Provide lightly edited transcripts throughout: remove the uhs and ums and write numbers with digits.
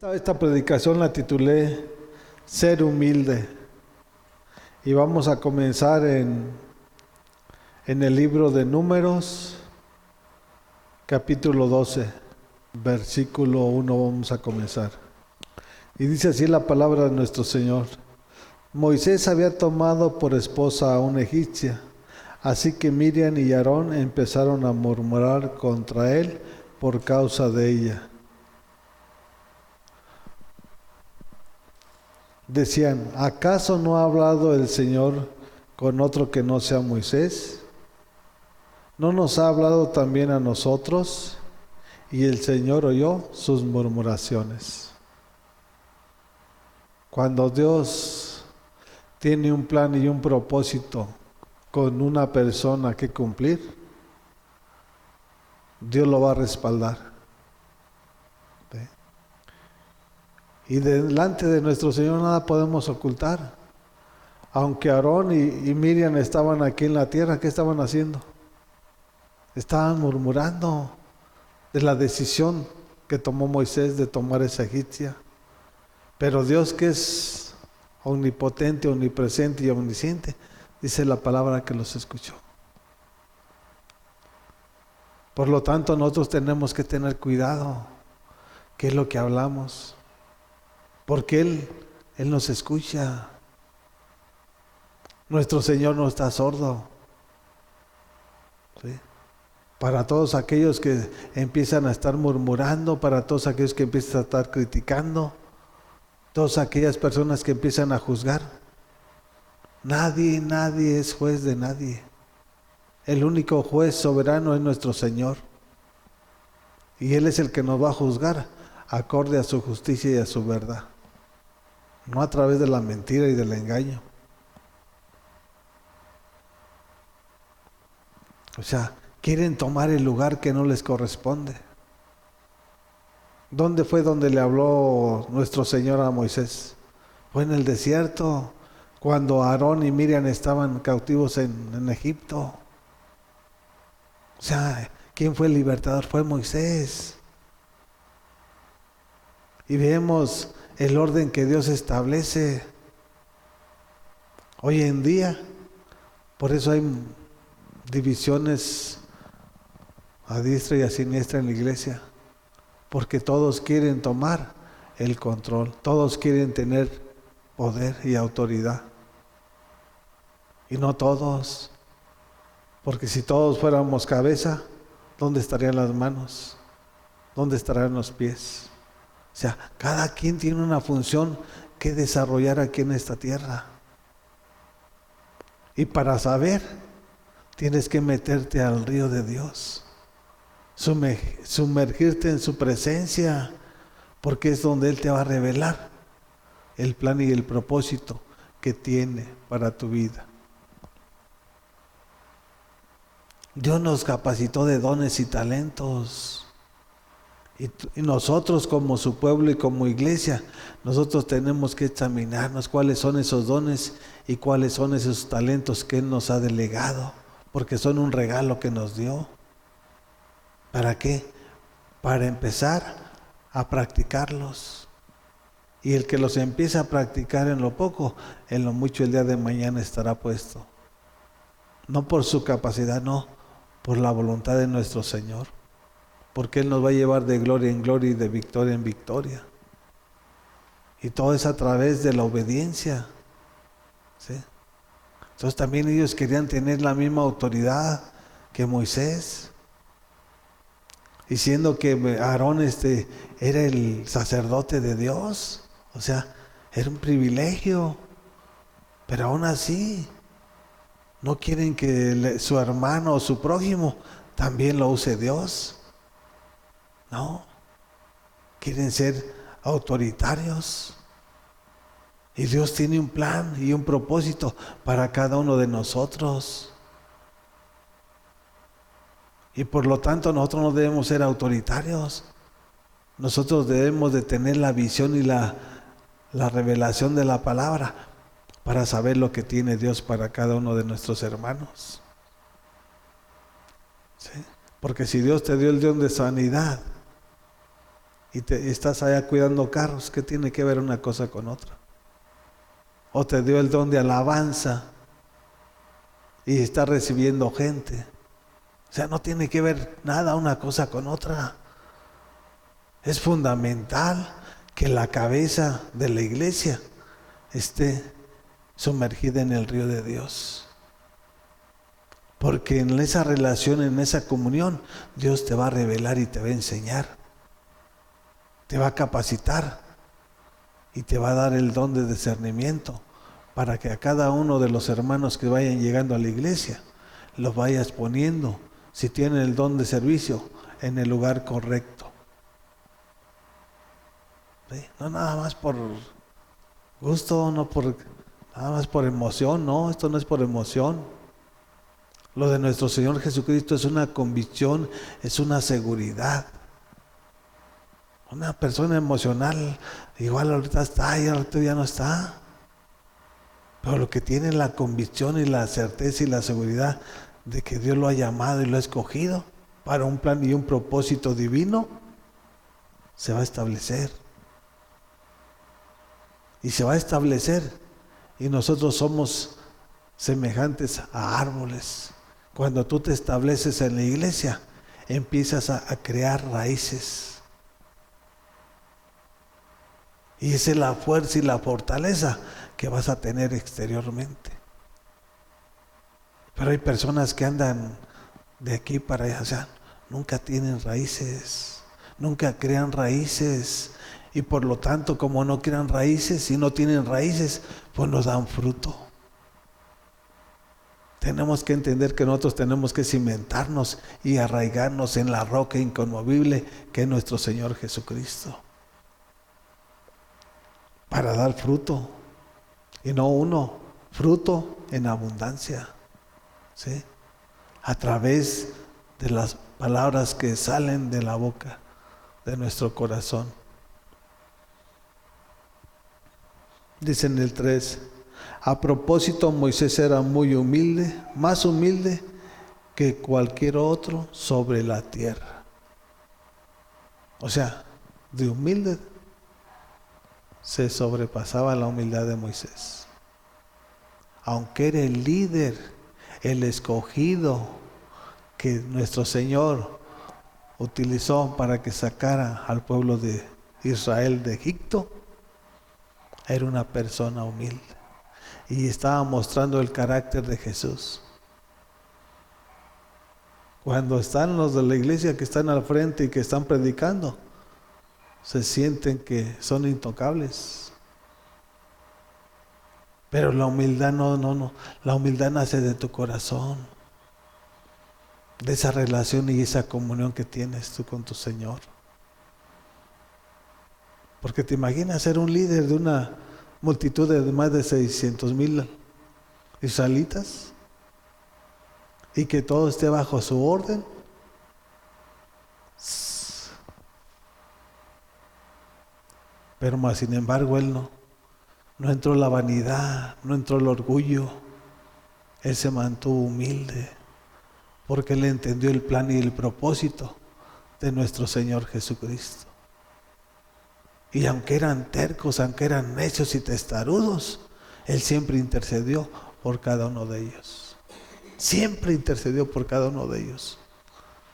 Esta predicación la titulé Ser humilde y vamos a comenzar en el libro de Números, capítulo 12, versículo 1 vamos a comenzar. Y dice así la palabra de nuestro Señor. Moisés había tomado por esposa a una egipcia, así que Miriam y Aarón empezaron a murmurar contra él por causa de ella. Decían, ¿acaso no ha hablado el Señor con otro que no sea Moisés? ¿No nos ha hablado también a nosotros? Y el Señor oyó sus murmuraciones. Cuando Dios tiene un plan y un propósito con una persona que cumplir, Dios lo va a respaldar. Y delante de nuestro Señor nada podemos ocultar. Aunque Aarón y Miriam estaban aquí en la tierra, ¿qué estaban haciendo? Estaban murmurando de la decisión que tomó Moisés de tomar esa egipcia. Pero Dios, que es omnipotente, omnipresente y omnisciente, dice la palabra que los escuchó. Por lo tanto, nosotros tenemos que tener cuidado qué es lo que hablamos. Porque Él nos escucha. Nuestro Señor no está sordo. ¿Sí? Para todos aquellos que empiezan a estar murmurando, para todos aquellos que empiezan a estar criticando, todas aquellas personas que empiezan a juzgar, nadie es juez de nadie. El único juez soberano es nuestro Señor. Y Él es el que nos va a juzgar acorde a su justicia y a su verdad. No a través de la mentira y del engaño. O sea, quieren tomar el lugar que no les corresponde. ¿Dónde fue donde le habló nuestro Señor a Moisés? Fue en el desierto, cuando Aarón y Miriam estaban cautivos en Egipto. O sea, ¿quién fue el libertador? Fue Moisés. Y vemos el orden que Dios establece hoy en día. Por eso hay divisiones a diestra y a siniestra en la iglesia, porque todos quieren tomar el control, todos quieren tener poder y autoridad, y no todos, porque si todos fuéramos cabeza, ¿dónde estarían las manos? ¿Dónde estarían los pies? O sea, cada quien tiene una función que desarrollar aquí en esta tierra, y para saber tienes que meterte al río de Dios, sumergirte en su presencia, porque es donde Él te va a revelar el plan y el propósito que tiene para tu vida. Dios nos capacitó de dones y talentos. Y nosotros como su pueblo y como iglesia, nosotros tenemos que examinarnos cuáles son esos dones y cuáles son esos talentos que Él nos ha delegado, porque son un regalo que nos dio. ¿Para qué? Para empezar a practicarlos. Y el que los empieza a practicar en lo poco, en lo mucho el día de mañana estará puesto. No por su capacidad, no, por la voluntad de nuestro Señor. Porque Él nos va a llevar de gloria en gloria y de victoria en victoria. Y todo es a través de la obediencia. ¿Sí? Entonces también ellos querían tener la misma autoridad que Moisés. Y siendo que Aarón era el sacerdote de Dios, o sea, era un privilegio. Pero aún así, no quieren que su hermano o su prójimo también lo use Dios. No, quieren ser autoritarios. Y Dios tiene un plan y un propósito para cada uno de nosotros. Y por lo tanto nosotros no debemos ser autoritarios. Nosotros debemos de tener la visión y la revelación de la palabra para saber lo que tiene Dios para cada uno de nuestros hermanos. ¿Sí? Porque si Dios te dio el don de sanidad, y estás allá cuidando carros. ¿Qué tiene que ver una cosa con otra? O te dio el don de alabanza y estás recibiendo gente. O sea, no tiene que ver nada una cosa con otra. Es fundamental que la cabeza de la iglesia esté sumergida en el río de Dios. Porque en esa relación, en esa comunión, Dios te va a revelar y te va a enseñar. Te va a capacitar y te va a dar el don de discernimiento para que a cada uno de los hermanos que vayan llegando a la iglesia los vayas poniendo, si tienen el don de servicio, en el lugar correcto. ¿Sí? No nada más por gusto, nada más por emoción. No, esto no es por emoción. Lo de nuestro Señor Jesucristo es una convicción, es una seguridad. Una persona emocional, igual ahorita está y ahorita ya no está. Pero lo que tiene la convicción y la certeza y la seguridad de que Dios lo ha llamado y lo ha escogido para un plan y un propósito divino, se va a establecer. Y se va a establecer. Y nosotros somos semejantes a árboles. Cuando tú te estableces en la iglesia, empiezas a crear raíces. Y esa es la fuerza y la fortaleza que vas a tener exteriormente. Pero hay personas que andan de aquí para allá, o sea, nunca tienen raíces, nunca crean raíces. Y por lo tanto, como no crean raíces y no tienen raíces, pues no dan fruto. Tenemos que entender que nosotros tenemos que cimentarnos y arraigarnos en la roca inconmovible que es nuestro Señor Jesucristo. Para dar fruto, y no uno, fruto en abundancia, ¿sí? A través de las palabras que salen de la boca de nuestro corazón. Dice en el 3, a propósito, Moisés era muy humilde, más humilde que cualquier otro sobre la tierra. O sea, de humilde se sobrepasaba la humildad de Moisés. Aunque era el líder, el escogido que nuestro Señor utilizó para que sacara al pueblo de Israel de Egipto, era una persona humilde y estaba mostrando el carácter de Jesús. Cuando están los de la iglesia que están al frente y que están predicando, se sienten que son intocables. Pero la humildad no. La humildad nace de tu corazón, de esa relación y esa comunión que tienes tú con tu Señor. Porque te imaginas ser un líder de una multitud de más de 600,000 israelitas y que todo esté bajo su orden. Pero más sin embargo él no entró la vanidad, no entró el orgullo. Él se mantuvo humilde porque él entendió el plan y el propósito de nuestro Señor Jesucristo. Y aunque eran tercos, aunque eran necios y testarudos, él siempre intercedió por cada uno de ellos. Siempre intercedió por cada uno de ellos.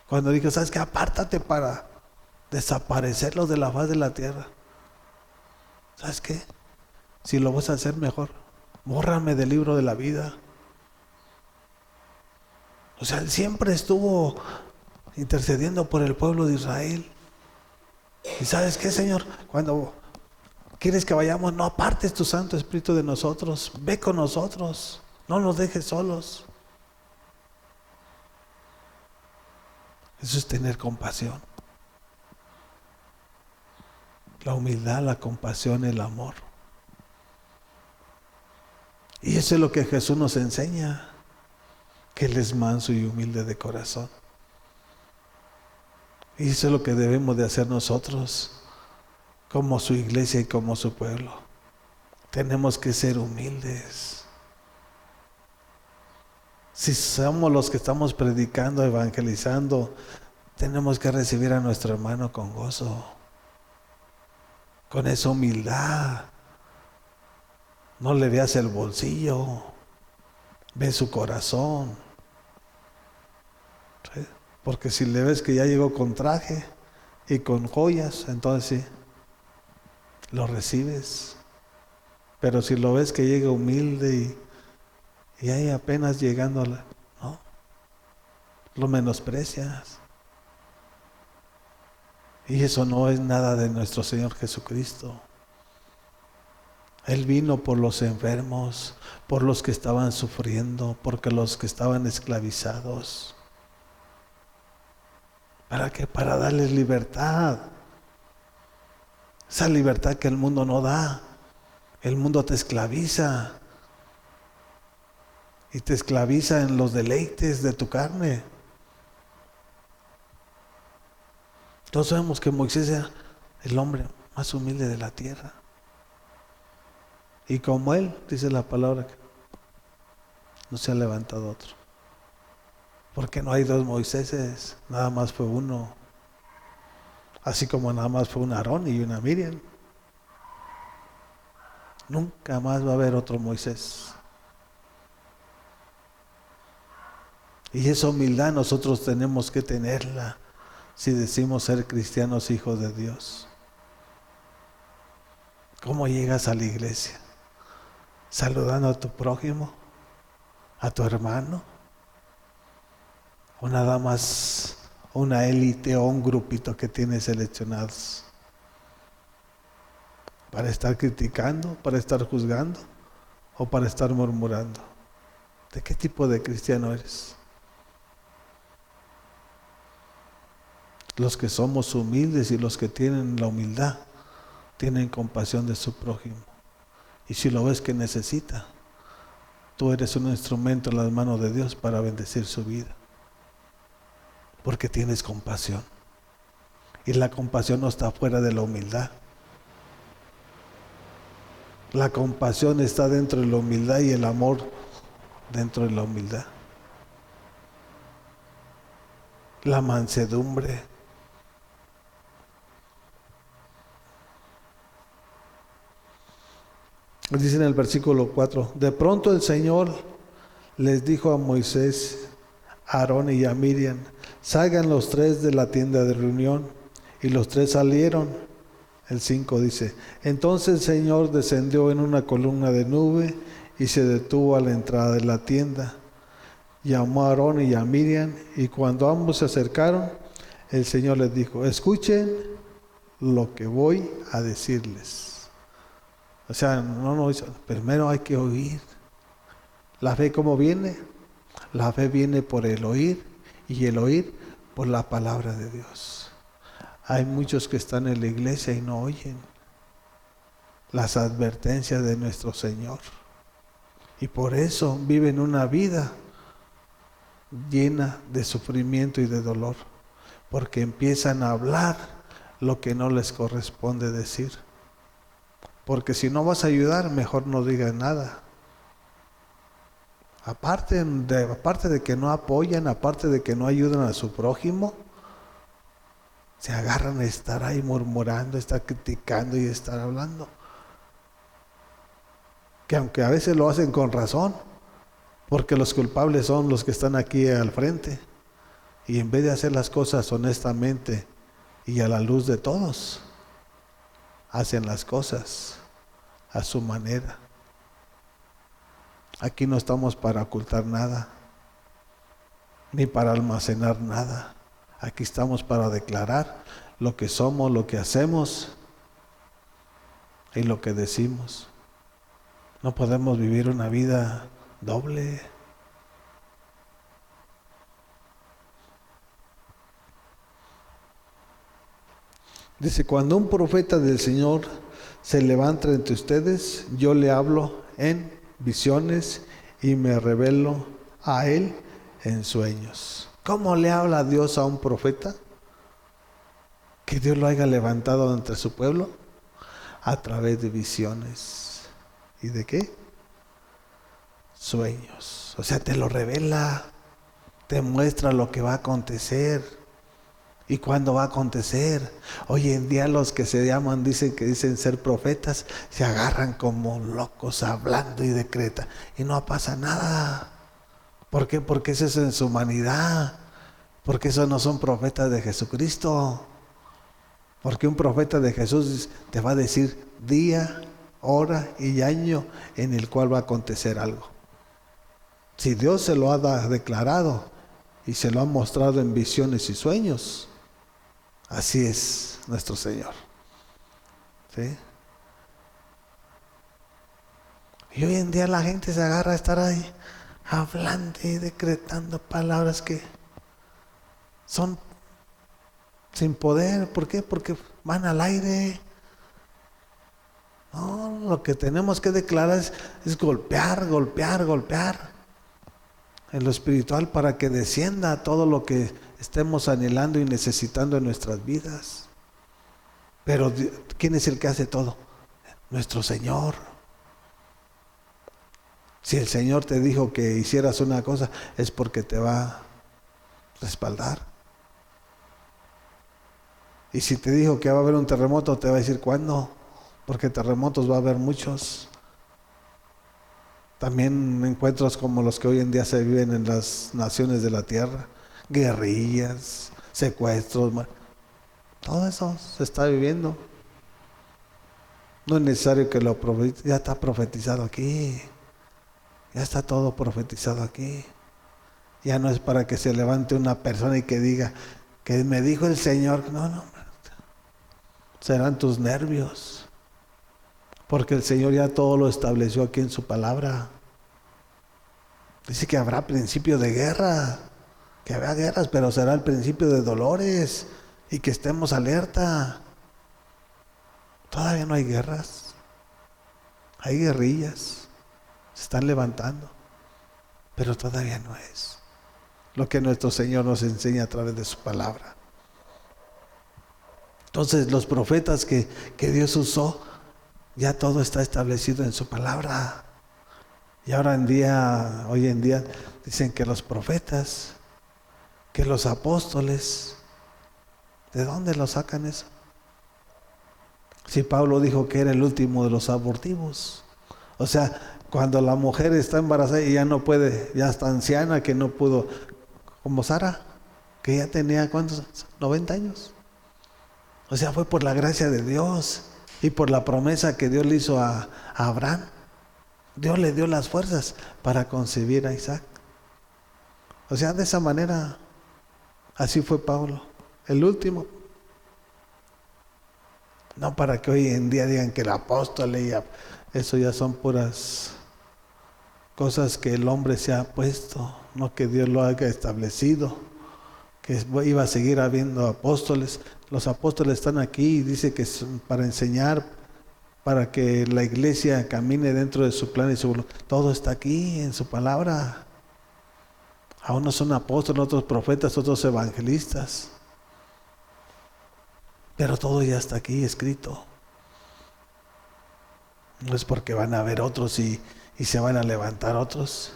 Cuando dijo, ¿sabes qué? Apártate para desaparecerlos de la faz de la tierra. ¿Sabes qué? Si lo vas a hacer mejor, bórrame del libro de la vida. O sea, él siempre estuvo intercediendo por el pueblo de Israel. ¿Y sabes qué, Señor? Cuando quieres que vayamos, no apartes tu Santo Espíritu de nosotros. Ve con nosotros. No nos dejes solos. Eso es tener compasión. La humildad, la compasión, el amor. Y eso es lo que Jesús nos enseña, que Él es manso y humilde de corazón. Y eso es lo que debemos de hacer nosotros, como su iglesia y como su pueblo. Tenemos que ser humildes. Si somos los que estamos predicando, evangelizando, tenemos que recibir a nuestro hermano con gozo. con esa humildad. No le veas el bolsillo, ve su corazón. ¿Sí? Porque si le ves que ya llegó con traje y con joyas, entonces sí, lo recibes. Pero si lo ves que llega humilde y ahí apenas llegando, no, lo menosprecias. Y eso no es nada de nuestro Señor Jesucristo. Él vino por los enfermos, por los que estaban sufriendo, por los que estaban esclavizados. ¿Para qué? Para darles libertad. Esa libertad que el mundo no da. El mundo te esclaviza. Y te esclaviza en los deleites de tu carne. Todos sabemos que Moisés era el hombre más humilde de la tierra. Y como él, dice la palabra, no se ha levantado otro. Porque no hay dos Moiséses, nada más fue uno. Así como nada más fue un Aarón y una Miriam. Nunca más va a haber otro Moisés. Y esa humildad nosotros tenemos que tenerla si decimos ser cristianos hijos de Dios. ¿Cómo llegas a la iglesia? ¿Saludando a tu prójimo? ¿A tu hermano? ¿O nada más una élite o un grupito que tienes seleccionados? ¿Para estar criticando? ¿Para estar juzgando? ¿O para estar murmurando? ¿De qué tipo de cristiano eres? Los que somos humildes y los que tienen la humildad tienen compasión de su prójimo. Y si lo ves que necesita, tú eres un instrumento en las manos de Dios para bendecir su vida. Porque tienes compasión. Y la compasión no está fuera de la humildad. La compasión está dentro de la humildad y el amor dentro de la humildad. La mansedumbre. Dice en el versículo 4, de pronto el Señor les dijo a Moisés, a Aarón y a Miriam, salgan los tres de la tienda de reunión. Y los tres salieron. El 5 dice, entonces el Señor descendió en una columna de nube y se detuvo a la entrada de la tienda. Llamó a Aarón y a Miriam, y cuando ambos se acercaron, el Señor les dijo, escuchen lo que voy a decirles. O sea, primero hay que oír. ¿La fe cómo viene? La fe viene por el oír, y el oír por la palabra de Dios. Hay muchos que están en la iglesia y no oyen las advertencias de nuestro Señor. Y por eso viven una vida llena de sufrimiento y de dolor. Porque empiezan a hablar lo que no les corresponde decir. Porque si no vas a ayudar, mejor no digas nada. Aparte de que no apoyan, aparte de que no ayudan a su prójimo, se agarran a estar ahí murmurando, estar criticando y estar hablando. Que aunque a veces lo hacen con razón, porque los culpables son los que están aquí al frente. Y en vez de hacer las cosas honestamente y a la luz de todos, hacen las cosas a su manera. Aquí no estamos para ocultar nada, ni para almacenar nada. Aquí estamos para declarar lo que somos, lo que hacemos y lo que decimos. No podemos vivir una vida doble. Dice, cuando un profeta del Señor se levanta entre ustedes, yo le hablo en visiones y me revelo a él en sueños. ¿Cómo le habla Dios a un profeta? Que Dios lo haya levantado entre su pueblo a través de visiones. ¿Y de qué? Sueños. O sea, te lo revela, te muestra lo que va a acontecer ¿Y cuándo va a acontecer? Hoy en día los que se llaman, dicen ser profetas, se agarran como locos hablando y decretan. Y no pasa nada. ¿Por qué? Porque eso es en su humanidad. Porque esos no son profetas de Jesucristo. Porque un profeta de Jesús te va a decir día, hora y año en el cual va a acontecer algo. Si Dios se lo ha declarado y se lo ha mostrado en visiones y sueños, así es nuestro Señor. ¿Sí? Y hoy en día la gente se agarra a estar ahí hablando y decretando palabras que son sin poder. ¿Por qué? Porque van al aire. No, lo que tenemos que declarar es golpear en lo espiritual para que descienda todo lo que estemos anhelando y necesitando en nuestras vidas. Pero ¿quién es el que hace todo? Nuestro Señor. Si el Señor te dijo que hicieras una cosa, es porque te va a respaldar. Y si te dijo que va a haber un terremoto, te va a decir cuándo, porque terremotos va a haber muchos. También encuentros como los que hoy en día se viven en las naciones de la tierra, guerrillas, secuestros, todo eso se está viviendo. No es necesario que lo profetice, ya está profetizado aquí. Ya está todo profetizado aquí. Ya no es para que se levante una persona y que diga que me dijo el Señor. No. Serán tus nervios. Porque el Señor ya todo lo estableció aquí en su palabra. Dice que habrá principio de guerra. Que habrá guerras, pero será el principio de dolores. Y que estemos alerta. Todavía no hay guerras. Hay guerrillas. Se están levantando. Pero todavía no es lo que nuestro Señor nos enseña a través de su palabra. Entonces los profetas que Dios usó, ya todo está establecido en su palabra. Y hoy en día dicen que los profetas, que los apóstoles, ¿de dónde lo sacan eso? Si Pablo dijo que era el último de los abortivos. O sea, cuando la mujer está embarazada y ya no puede, ya está anciana, que no pudo, como Sara, que ya tenía, ¿cuántos? 90 años. O sea, fue por la gracia de Dios y por la promesa que Dios le hizo a Abraham. Dios le dio las fuerzas para concebir a Isaac. O sea, de esa manera, así fue Pablo, el último. No para que hoy en día digan que el apóstol y eso ya son puras cosas que el hombre se ha puesto, no que Dios lo haya establecido, que iba a seguir habiendo apóstoles. Los apóstoles están aquí y dice que es para enseñar, para que la iglesia camine dentro de su plan y su voluntad. Todo está aquí en su palabra. A unos son apóstoles, otros profetas, otros evangelistas. Pero todo ya está aquí escrito. No es porque van a haber otros y se van a levantar otros.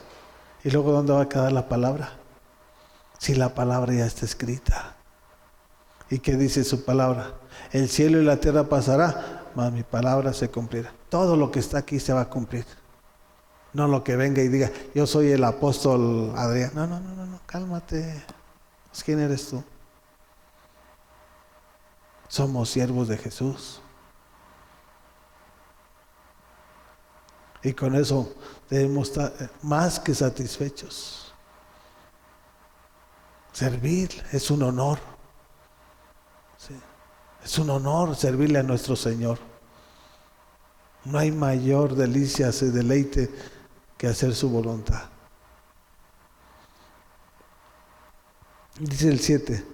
¿Y luego dónde va a quedar la palabra? Si la palabra ya está escrita. ¿Y qué dice su palabra? El cielo y la tierra pasará, mas mi palabra se cumplirá. Todo lo que está aquí se va a cumplir. No lo que venga y diga, yo soy el apóstol Adrián. No, cálmate. ¿Quién eres tú? Somos siervos de Jesús. Y con eso debemos estar más que satisfechos. Servir es un honor. Sí. Es un honor servirle a nuestro Señor. No hay mayor delicia y deleite que hacer su voluntad. Dice el 7.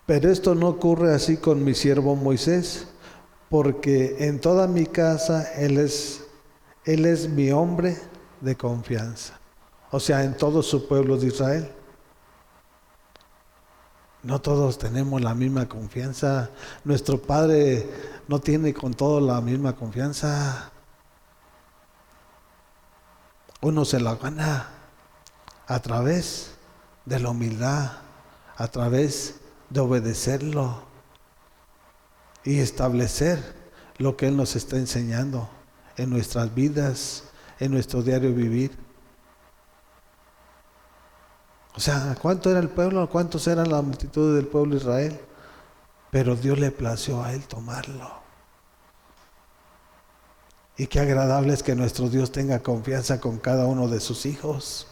Pero esto no ocurre así con mi siervo Moisés, porque en toda mi casa él es mi hombre de confianza. O sea, en todo su pueblo de Israel. No todos tenemos la misma confianza. Nuestro Padre no tiene con todos la misma confianza. Uno se la gana a través de la humildad, a través de obedecerlo y establecer lo que Él nos está enseñando en nuestras vidas, en nuestro diario vivir. O sea, ¿cuánto era el pueblo? ¿Cuántos eran la multitud del pueblo de Israel? Pero Dios le plació a Él tomarlo. Y qué agradable es que nuestro Dios tenga confianza con cada uno de sus hijos.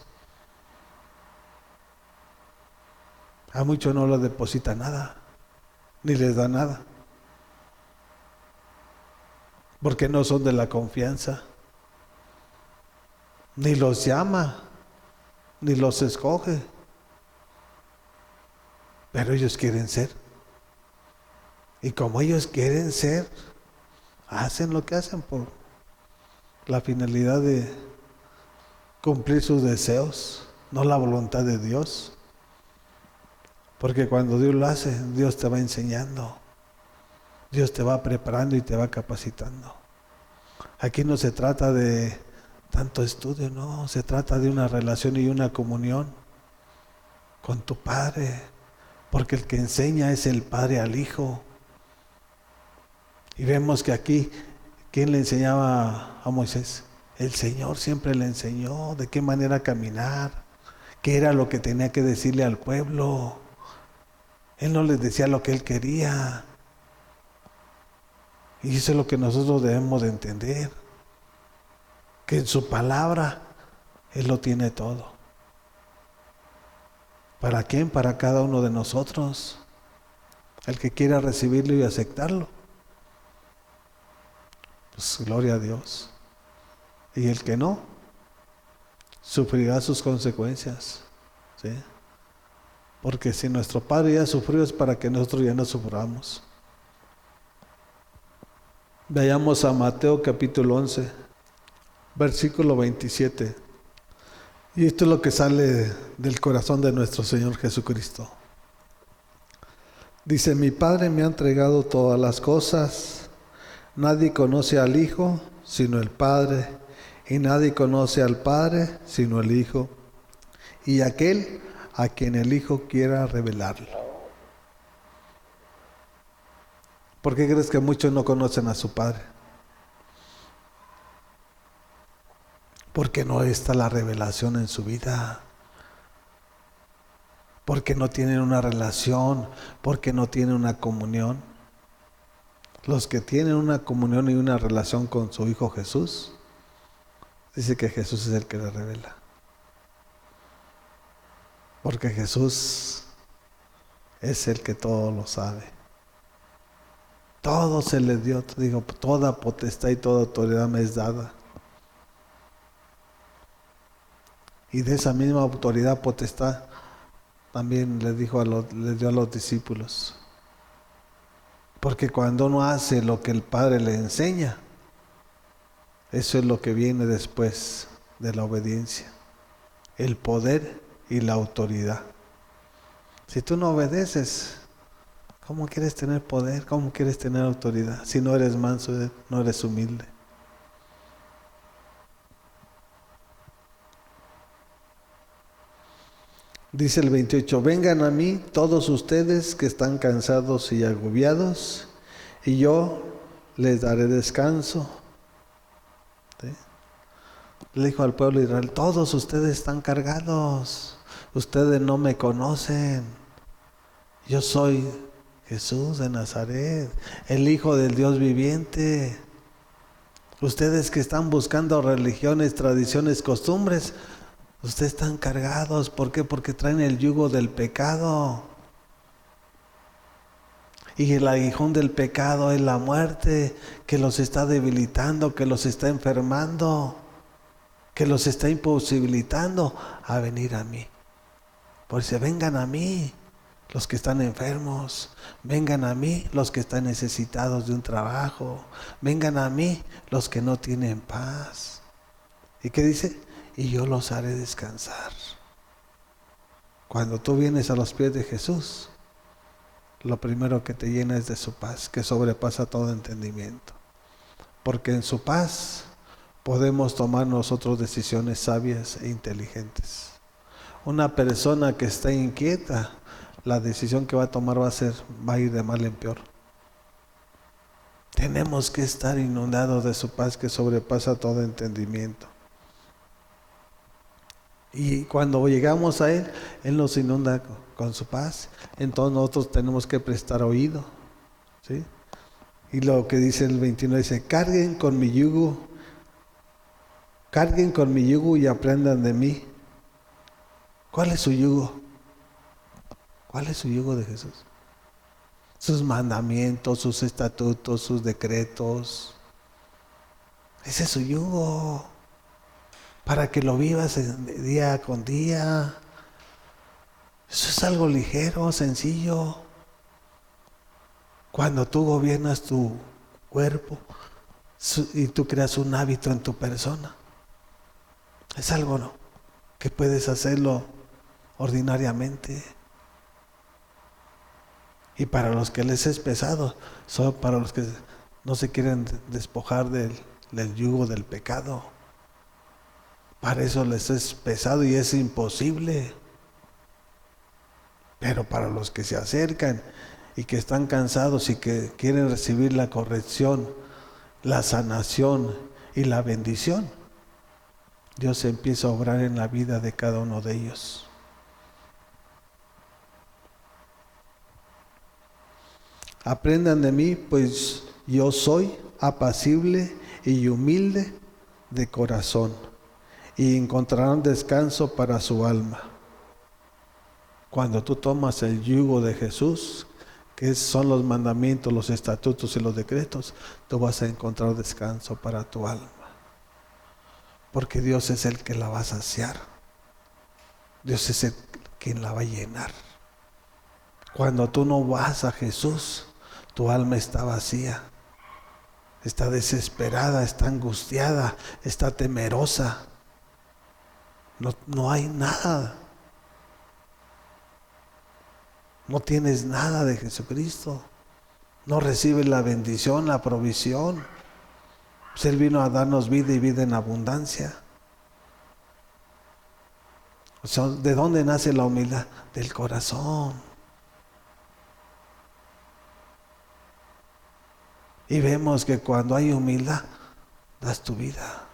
A muchos no les deposita nada, ni les da nada, porque no son de la confianza, ni los llama, ni los escoge, pero ellos quieren ser. Y como ellos quieren ser, hacen lo que hacen por la finalidad de cumplir sus deseos, no la voluntad de Dios. Porque cuando Dios lo hace, Dios te va enseñando, Dios te va preparando y te va capacitando. Aquí no se trata de tanto estudio, no, se trata de una relación y una comunión con tu Padre, porque el que enseña es el Padre al Hijo. Y vemos que aquí, ¿quién le enseñaba a Moisés? El Señor siempre le enseñó de qué manera caminar, qué era lo que tenía que decirle al pueblo. Él no les decía lo que Él quería. Y eso es lo que nosotros debemos de entender, que en su palabra Él lo tiene todo. ¿Para quién? Para cada uno de nosotros. El que quiera recibirlo y aceptarlo, pues gloria a Dios. Y el que no, sufrirá sus consecuencias, ¿sí? Porque si nuestro Padre ya sufrió, es para que nosotros ya no suframos. Veamos a Mateo capítulo 11, versículo 27. Y esto es lo que sale del corazón de nuestro Señor Jesucristo. Dice: mi Padre me ha entregado todas las cosas. Nadie conoce al Hijo sino el Padre, y nadie conoce al Padre sino el Hijo, y aquel a quien el Hijo quiera revelarlo. ¿Por qué crees que muchos no conocen a su Padre? Porque no está la revelación en su vida, porque no tienen una relación, porque no tienen una comunión. Los que tienen una comunión y una relación con su Hijo Jesús, dice que Jesús es el que le revela. Porque Jesús es el que todo lo sabe. Todo se le dio, digo, toda potestad y toda autoridad me es dada. Y de esa misma autoridad, potestad, también le dio a los discípulos. Porque cuando uno hace lo que el Padre le enseña, eso es lo que viene después de la obediencia, el poder y la autoridad. Si tú no obedeces, ¿cómo quieres tener poder? ¿Cómo quieres tener autoridad? Si no eres manso, no eres humilde. Dice el 28, vengan a mí todos ustedes que están cansados y agobiados, y yo les daré descanso. ¿Sí? Le dijo al pueblo de Israel, todos ustedes están cargados, ustedes no me conocen. Yo soy Jesús de Nazaret, el Hijo del Dios viviente. Ustedes que están buscando religiones, tradiciones, costumbres, ustedes están cargados. ¿Por qué? Porque traen el yugo del pecado. Y el aguijón del pecado es la muerte, que los está debilitando, que los está enfermando, que los está imposibilitando a venir a mí. Por eso vengan a mí los que están enfermos, vengan a mí los que están necesitados de un trabajo, vengan a mí los que no tienen paz. ¿Y qué dice? Y yo los haré descansar. Cuando tú vienes a los pies de Jesús, lo primero que te llena es de su paz, que sobrepasa todo entendimiento. Porque en su paz podemos tomar nosotros decisiones sabias e inteligentes. Una persona que está inquieta, la decisión que va a tomar va a ir de mal en peor. Tenemos que estar inundados de su paz que sobrepasa todo entendimiento. Y cuando llegamos a Él, Él nos inunda con su paz. Entonces nosotros tenemos que prestar oído, ¿sí? Y lo que dice el 29 dice, carguen con mi yugo y aprendan de mí. ¿Cuál es su yugo? ¿Cuál es su yugo de Jesús? Sus mandamientos, sus estatutos, sus decretos. Ese es su yugo. Para que lo vivas día con día. Eso es algo ligero, sencillo. Cuando tú gobiernas tu cuerpo y tú creas un hábito en tu persona, es algo que puedes hacerlo ordinariamente. Y para los que les es pesado, son para los que no se quieren despojar del yugo del pecado. Para eso les es pesado y es imposible. Pero para los que se acercan y que están cansados y que quieren recibir la corrección, la sanación y la bendición, Dios empieza a obrar en la vida de cada uno de ellos. Aprendan de mí, pues yo soy apacible y humilde de corazón, y encontrarán descanso para su alma. Cuando tú tomas el yugo de Jesús, que son los mandamientos, los estatutos y los decretos, tú vas a encontrar descanso para tu alma. Porque Dios es el que la va a saciar. Dios es quien la va a llenar. Cuando tú no vas a Jesús, tu alma está vacía, está desesperada, está angustiada, está temerosa. No hay nada. No tienes nada de Jesucristo. No recibes la bendición, la provisión. Pues Él vino a darnos vida y vida en abundancia. O sea, ¿de dónde nace la humildad? Del corazón. Y vemos que cuando hay humildad, das tu vida.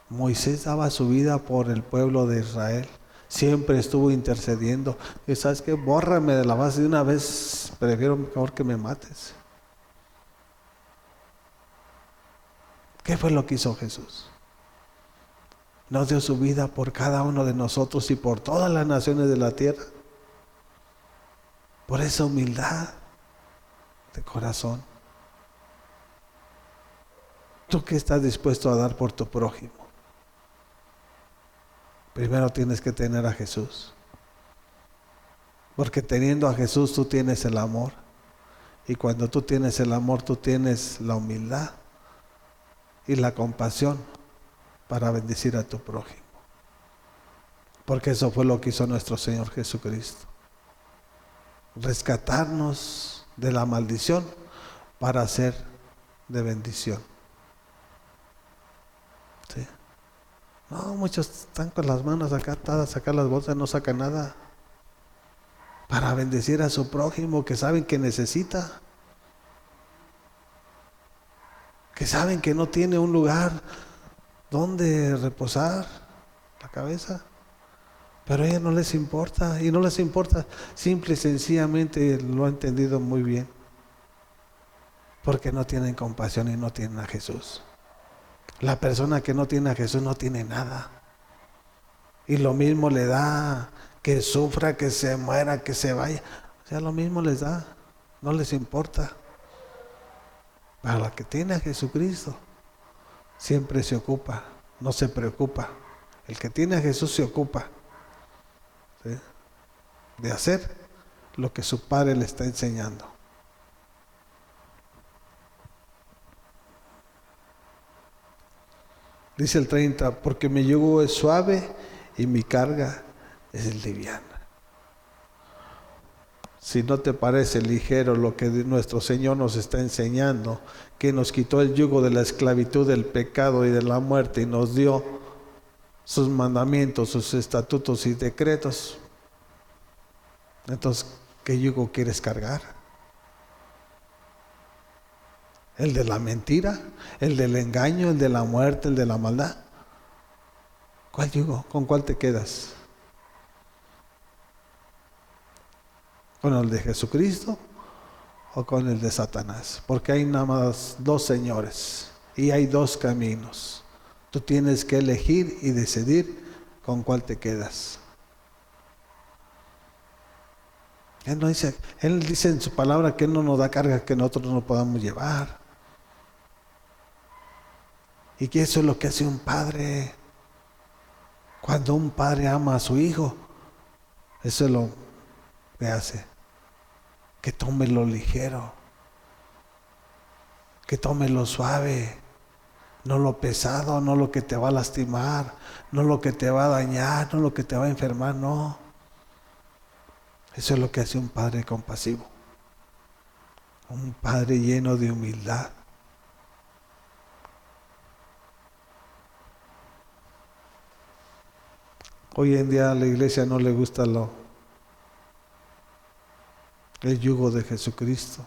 Moisés daba su vida por el pueblo de Israel. Siempre estuvo intercediendo. Y ¿sabes qué? Bórrame de la base de una vez. Prefiero mejor que me mates. ¿Qué fue lo que hizo Jesús? Nos dio su vida por cada uno de nosotros y por todas las naciones de la tierra. Por esa humildad de corazón. ¿Tú qué estás dispuesto a dar por tu prójimo? Primero tienes que tener a Jesús. Porque teniendo a Jesús tú tienes el amor. Y cuando tú tienes el amor, tú tienes la humildad y la compasión para bendecir a tu prójimo. Porque eso fue lo que hizo nuestro Señor Jesucristo. Rescatarnos de la maldición para ser de bendición. ¿Sí? No, muchos están con las manos acá atadas, sacar las bolsas, no sacan nada. Para bendecir a su prójimo que saben que necesita. Que saben que no tiene un lugar donde reposar la cabeza. Pero a ellos no les importa. Y no les importa, simple y sencillamente lo han entendido muy bien. Porque no tienen compasión y no tienen a Jesús. La persona que no tiene a Jesús no tiene nada. Y lo mismo le da que sufra, que se muera, que se vaya. O sea, lo mismo les da. No les importa. Para la que tiene a Jesucristo, siempre se ocupa, no se preocupa. El que tiene a Jesús se ocupa, ¿sí?, de hacer lo que su Padre le está enseñando. Dice el 30, porque mi yugo es suave y mi carga es liviana. Si no te parece ligero lo que nuestro Señor nos está enseñando, que nos quitó el yugo de la esclavitud, del pecado y de la muerte y nos dio sus mandamientos, sus estatutos y decretos, Entonces, ¿qué yugo quieres cargar? ¿El de la mentira? ¿El del engaño? ¿El de la muerte? ¿El de la maldad? ¿Cuál yugo? ¿Con cuál te quedas? ¿Con el de Jesucristo o con el de Satanás? Porque hay nada más dos señores y hay dos caminos. Tú tienes que elegir y decidir con cuál te quedas. Él dice en su palabra que Él no nos da carga que nosotros no podamos llevar. Y que eso es lo que hace un padre. Cuando un padre ama a su hijo, eso es lo que hace. Que tome lo ligero. Que tome lo suave. No lo pesado, no lo que te va a lastimar, no lo que te va a dañar, no lo que te va a enfermar, no. Eso es lo que hace un padre compasivo. Un padre lleno de humildad. Hoy en día a la iglesia no le gusta el yugo de Jesucristo.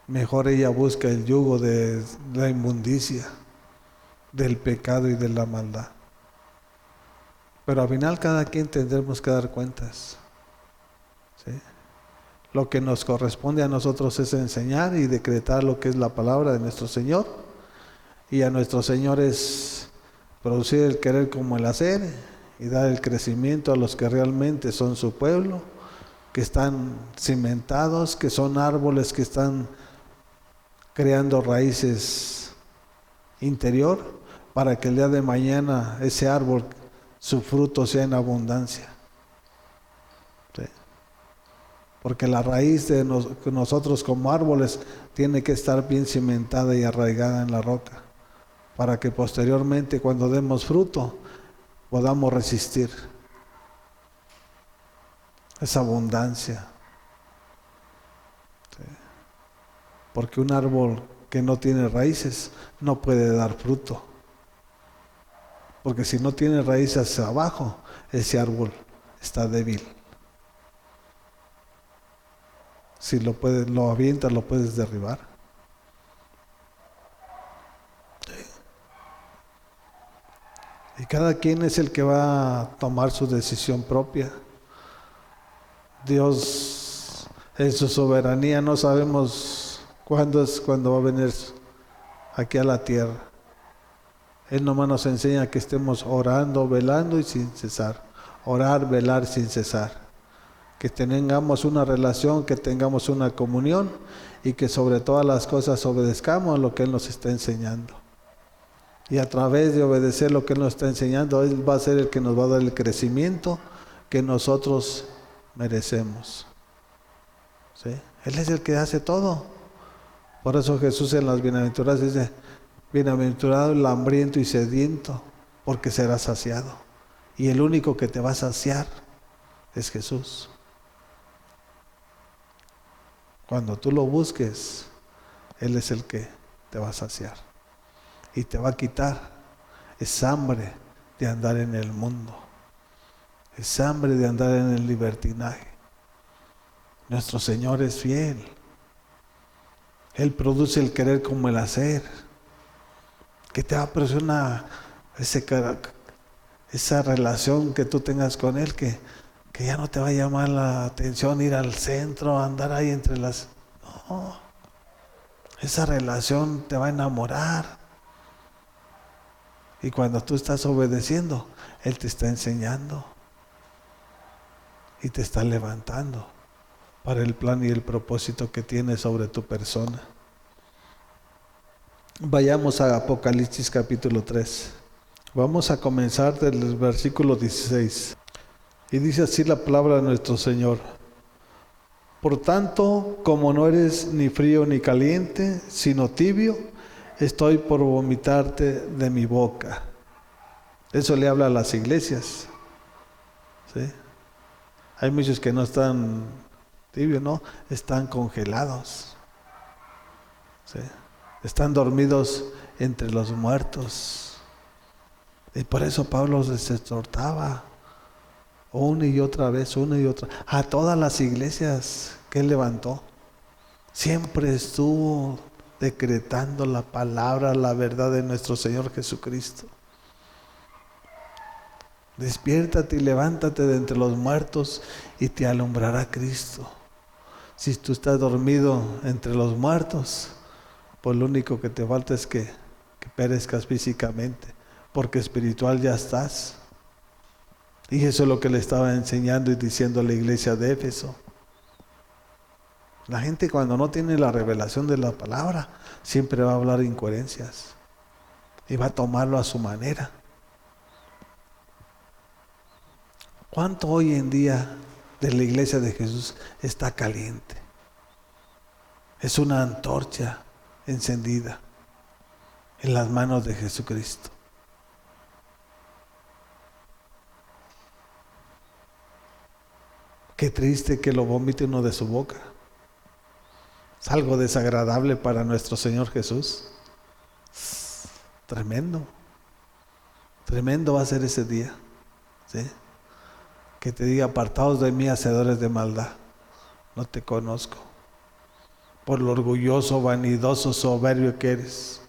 Mejor ella busca el yugo de la inmundicia, del pecado y de la maldad. Pero al final cada quien tendremos que dar cuentas. ¿Sí? Lo que nos corresponde a nosotros es enseñar y decretar lo que es la palabra de nuestro Señor. Y a nuestro Señor es producir el querer como el hacer y dar el crecimiento a los que realmente son su pueblo, que están cimentados, que son árboles que están creando raíces interior para que el día de mañana ese árbol, su fruto sea en abundancia. ¿Sí? Porque la raíz de nosotros como árboles tiene que estar bien cimentada y arraigada en la roca, para que posteriormente cuando demos fruto podamos resistir esa abundancia. ¿Sí? Porque un árbol que no tiene raíces no puede dar fruto. Porque si no tiene raíces hacia abajo, ese árbol está débil. Si lo avientas, lo puedes derribar. Y cada quien es el que va a tomar su decisión propia. Dios, en su soberanía, no sabemos cuándo va a venir aquí a la tierra. Él nomás nos enseña que estemos orando, velando y sin cesar. Orar, velar sin cesar. Que tengamos una relación, que tengamos una comunión y que sobre todas las cosas obedezcamos lo que Él nos está enseñando. Y a través de obedecer lo que Él nos está enseñando, Él va a ser el que nos va a dar el crecimiento que nosotros merecemos. ¿Sí? Él es el que hace todo. Por eso Jesús en las bienaventuranzas dice: bienaventurado el hambriento y sediento, porque será saciado. Y el único que te va a saciar es Jesús. Cuando tú lo busques, Él es el que te va a saciar. Y te va a quitar esa hambre de andar en el mundo. Esa hambre de andar en el libertinaje. Nuestro Señor es fiel. Él produce el querer como el hacer. Que te va a producir esa relación que tú tengas con Él, que ya no te va a llamar la atención ir al centro, andar ahí entre las... No, esa relación te va a enamorar. Y cuando tú estás obedeciendo, Él te está enseñando y te está levantando para el plan y el propósito que tiene sobre tu persona. Vayamos a Apocalipsis capítulo 3. Vamos a comenzar del versículo 16. Y dice así la palabra de nuestro Señor: por tanto, como no eres ni frío ni caliente, sino tibio, estoy por vomitarte de mi boca. Eso le habla a las iglesias. ¿Sí? Hay muchos que no están tibios, no, están congelados. ¿Sí? Están dormidos entre los muertos. Y por eso Pablo les exhortaba: una y otra vez, una y otra, a todas las iglesias que Él levantó. Siempre estuvo decretando la palabra, la verdad de nuestro Señor Jesucristo. Despiértate y levántate de entre los muertos y te alumbrará Cristo. Si tú estás dormido entre los muertos, pues lo único que te falta es que perezcas físicamente, porque espiritual ya estás. Y eso es lo que le estaba enseñando y diciendo a la iglesia de Éfeso. La gente cuando no tiene la revelación de la palabra, siempre va a hablar incoherencias y va a tomarlo a su manera. ¿Cuánto hoy en día de la iglesia de Jesús está caliente? Es una antorcha encendida en las manos de Jesucristo. Qué triste que lo vomite uno de su boca. Es algo desagradable para nuestro Señor Jesús. Tremendo. Tremendo va a ser ese día. ¿Sí? Que te diga, apartaos de mí, hacedores de maldad. No te conozco. Por lo orgulloso, vanidoso, soberbio que eres.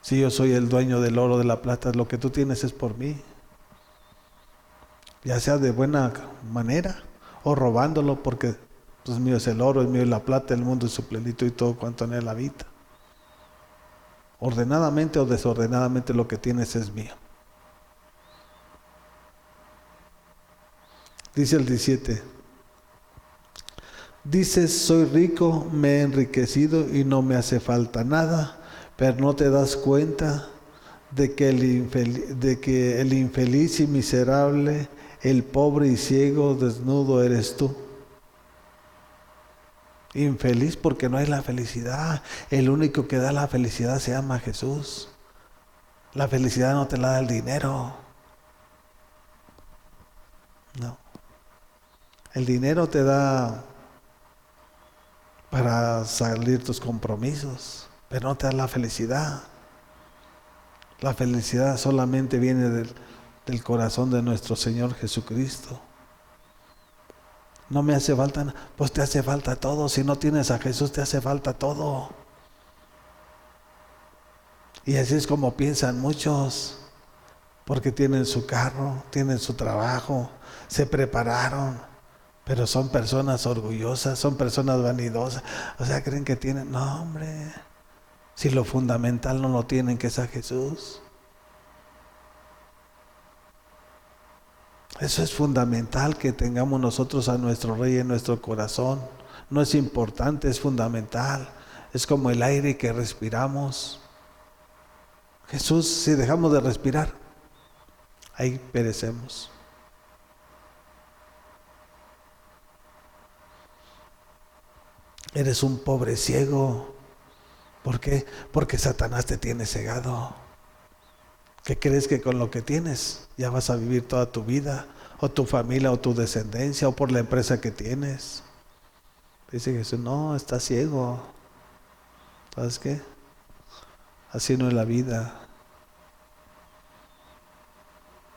Si yo soy el dueño del oro, de la plata, lo que tú tienes es por mí. Ya sea de buena manera o robándolo, porque pues mío es el oro, es mío la plata, el mundo es su plenitud y todo cuanto en él habita. Ordenadamente o desordenadamente lo que tienes es mío. Dice el 17. Dices, soy rico, me he enriquecido y no me hace falta nada, pero no te das cuenta de que el infeliz y miserable, el pobre y ciego, desnudo eres tú. Infeliz porque no hay la felicidad. El único que da la felicidad se llama Jesús. La felicidad no te la da el dinero. No. El dinero te da para salir tus compromisos, pero no te da la felicidad. La felicidad solamente viene del corazón de nuestro Señor Jesucristo. No me hace falta nada. Pues te hace falta todo. Si no tienes a Jesús, te hace falta todo. Y así es como piensan muchos, porque tienen su carro, tienen su trabajo, se prepararon, pero son personas orgullosas, son personas vanidosas. O sea, creen que tienen, no hombre, si lo fundamental no lo tienen, que es a Jesús. Eso es fundamental, que tengamos nosotros a nuestro Rey en nuestro corazón. No es importante, es fundamental. Es como el aire que respiramos. Jesús, si dejamos de respirar, ahí perecemos. Eres un pobre ciego. ¿Por qué? Porque Satanás te tiene cegado. ¿Qué crees que con lo que tienes ya vas a vivir toda tu vida, o tu familia, o tu descendencia, o por la empresa que tienes? Dice Jesús, no, estás ciego. ¿Sabes qué? Así no es la vida.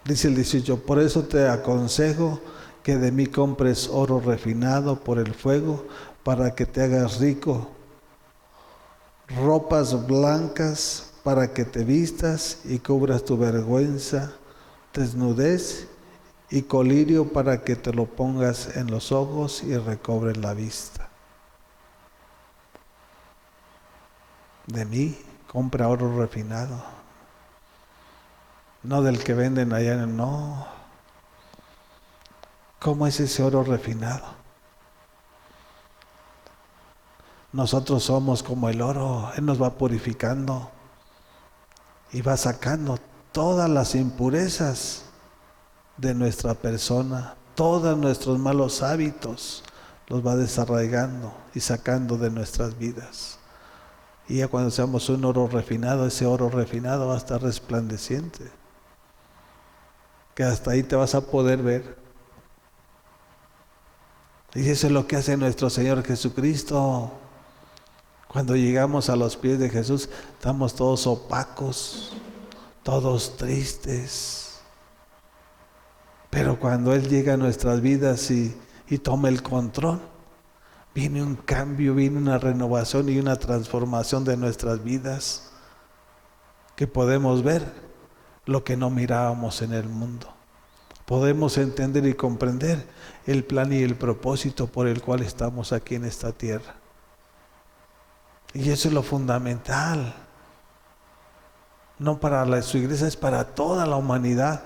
Dice el 18, por eso te aconsejo que de mí compres oro refinado por el fuego, para que te hagas rico, ropas blancas para que te vistas y cubras tu vergüenza, desnudez, y colirio para que te lo pongas en los ojos y recobres la vista. De mí compra oro refinado, no del que venden allá, no. ¿Cómo es ese oro refinado? Nosotros somos como el oro, Él nos va purificando y va sacando todas las impurezas de nuestra persona, todos nuestros malos hábitos, los va desarraigando y sacando de nuestras vidas. Y ya cuando seamos un oro refinado, ese oro refinado va a estar resplandeciente, que hasta ahí te vas a poder ver. Y eso es lo que hace nuestro Señor Jesucristo. Cuando llegamos a los pies de Jesús, estamos todos opacos, todos tristes. Pero cuando Él llega a nuestras vidas y toma el control, viene un cambio, viene una renovación y una transformación de nuestras vidas, que podemos ver lo que no mirábamos en el mundo. Podemos entender y comprender el plan y el propósito por el cual estamos aquí en esta tierra. Y eso es lo fundamental. No para su iglesia, es para toda la humanidad.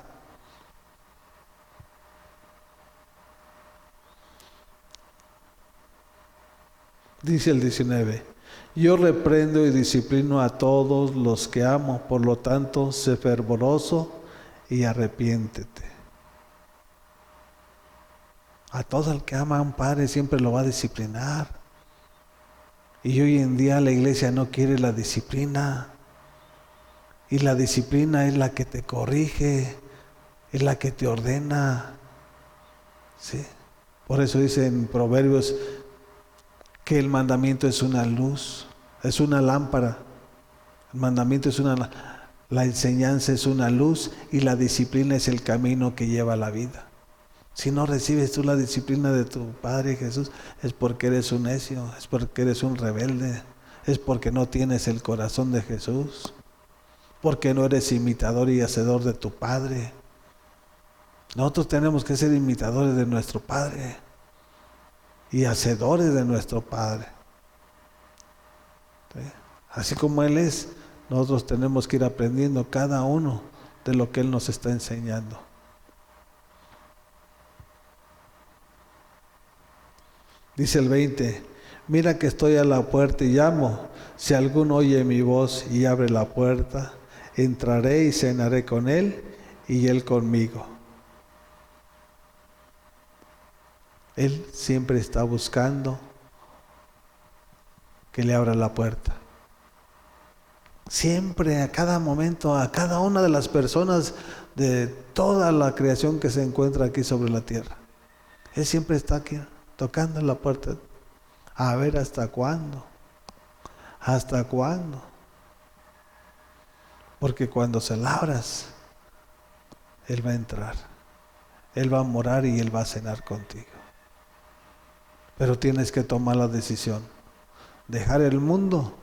Dice el 19: yo reprendo y disciplino a todos los que amo, por lo tanto, sé fervoroso y arrepiéntete. A todo el que ama a un padre siempre lo va a disciplinar. Y hoy en día la iglesia no quiere la disciplina. Y la disciplina es la que te corrige, es la que te ordena. ¿Sí? Por eso dice en Proverbios que el mandamiento es una luz, es una lámpara. El mandamiento es la enseñanza es una luz y la disciplina es el camino que lleva a la vida. Si no recibes tú la disciplina de tu Padre Jesús, es porque eres un necio, es porque eres un rebelde, es porque no tienes el corazón de Jesús, porque no eres imitador y hacedor de tu Padre. Nosotros tenemos que ser imitadores de nuestro Padre y hacedores de nuestro Padre. ¿Sí? Así como Él es, nosotros tenemos que ir aprendiendo cada uno de lo que Él nos está enseñando. Dice el 20: mira que estoy a la puerta y llamo. Si alguno oye mi voz y abre la puerta, entraré y cenaré con él y él conmigo. Él siempre está buscando que le abra la puerta. Siempre, a cada momento, a cada una de las personas de toda la creación que se encuentra aquí sobre la tierra. Él siempre está aquí, tocando la puerta. A ver hasta cuándo. ¿Hasta cuándo? Porque cuando se la abras, Él va a entrar. Él va a morar y Él va a cenar contigo. Pero tienes que tomar la decisión. Dejar el mundo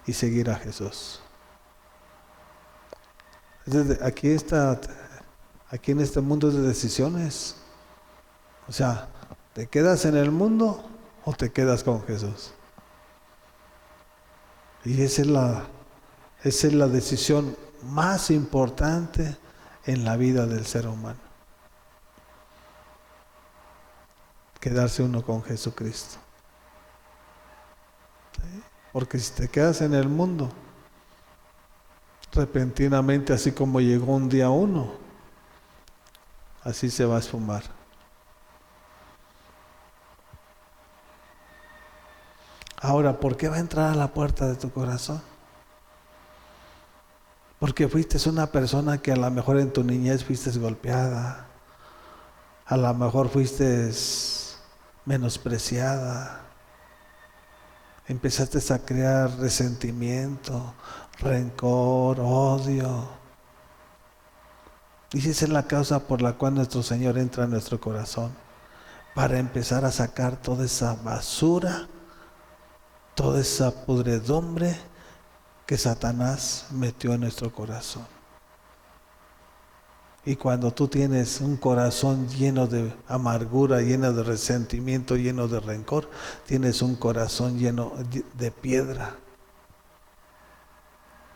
y seguir a Jesús. Aquí en este mundo es de decisiones. O sea, ¿te quedas en el mundo o te quedas con Jesús? Y esa es la decisión más importante en la vida del ser humano. Quedarse uno con Jesucristo. ¿Sí? Porque si te quedas en el mundo, repentinamente, así como llegó un día uno, así se va a esfumar. Ahora, ¿por qué va a entrar a la puerta de tu corazón? Porque fuiste una persona que a lo mejor en tu niñez fuiste golpeada, a lo mejor fuiste menospreciada, empezaste a crear resentimiento, rencor, odio. Y esa es la causa por la cual nuestro Señor entra en nuestro corazón, para empezar a sacar toda esa basura, toda esa pudredumbre que Satanás metió en nuestro corazón. Y cuando tú tienes un corazón lleno de amargura, lleno de resentimiento, lleno de rencor, tienes un corazón lleno de piedra.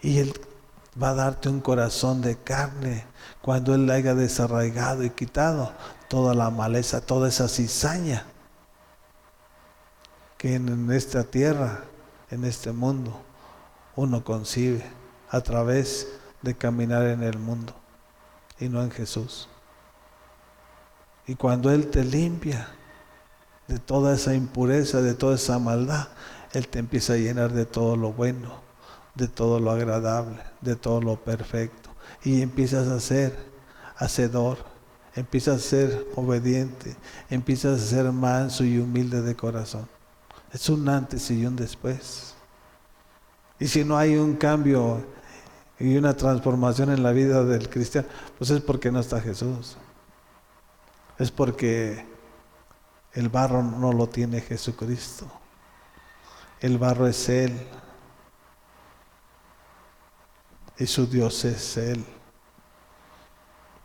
Y Él va a darte un corazón de carne cuando Él haya desarraigado y quitado toda la maleza, toda esa cizaña que en esta tierra, en este mundo, uno concibe a través de caminar en el mundo y no en Jesús. Y cuando Él te limpia de toda esa impureza, de toda esa maldad, Él te empieza a llenar de todo lo bueno, de todo lo agradable, de todo lo perfecto. Y empiezas a ser hacedor, empiezas a ser obediente, empiezas a ser manso y humilde de corazón. Es un antes y un después. Y si no hay un cambio y una transformación en la vida del cristiano, pues es porque no está Jesús. es porque el barro no lo tiene Jesucristo. El barro es Él. Y su Dios es Él.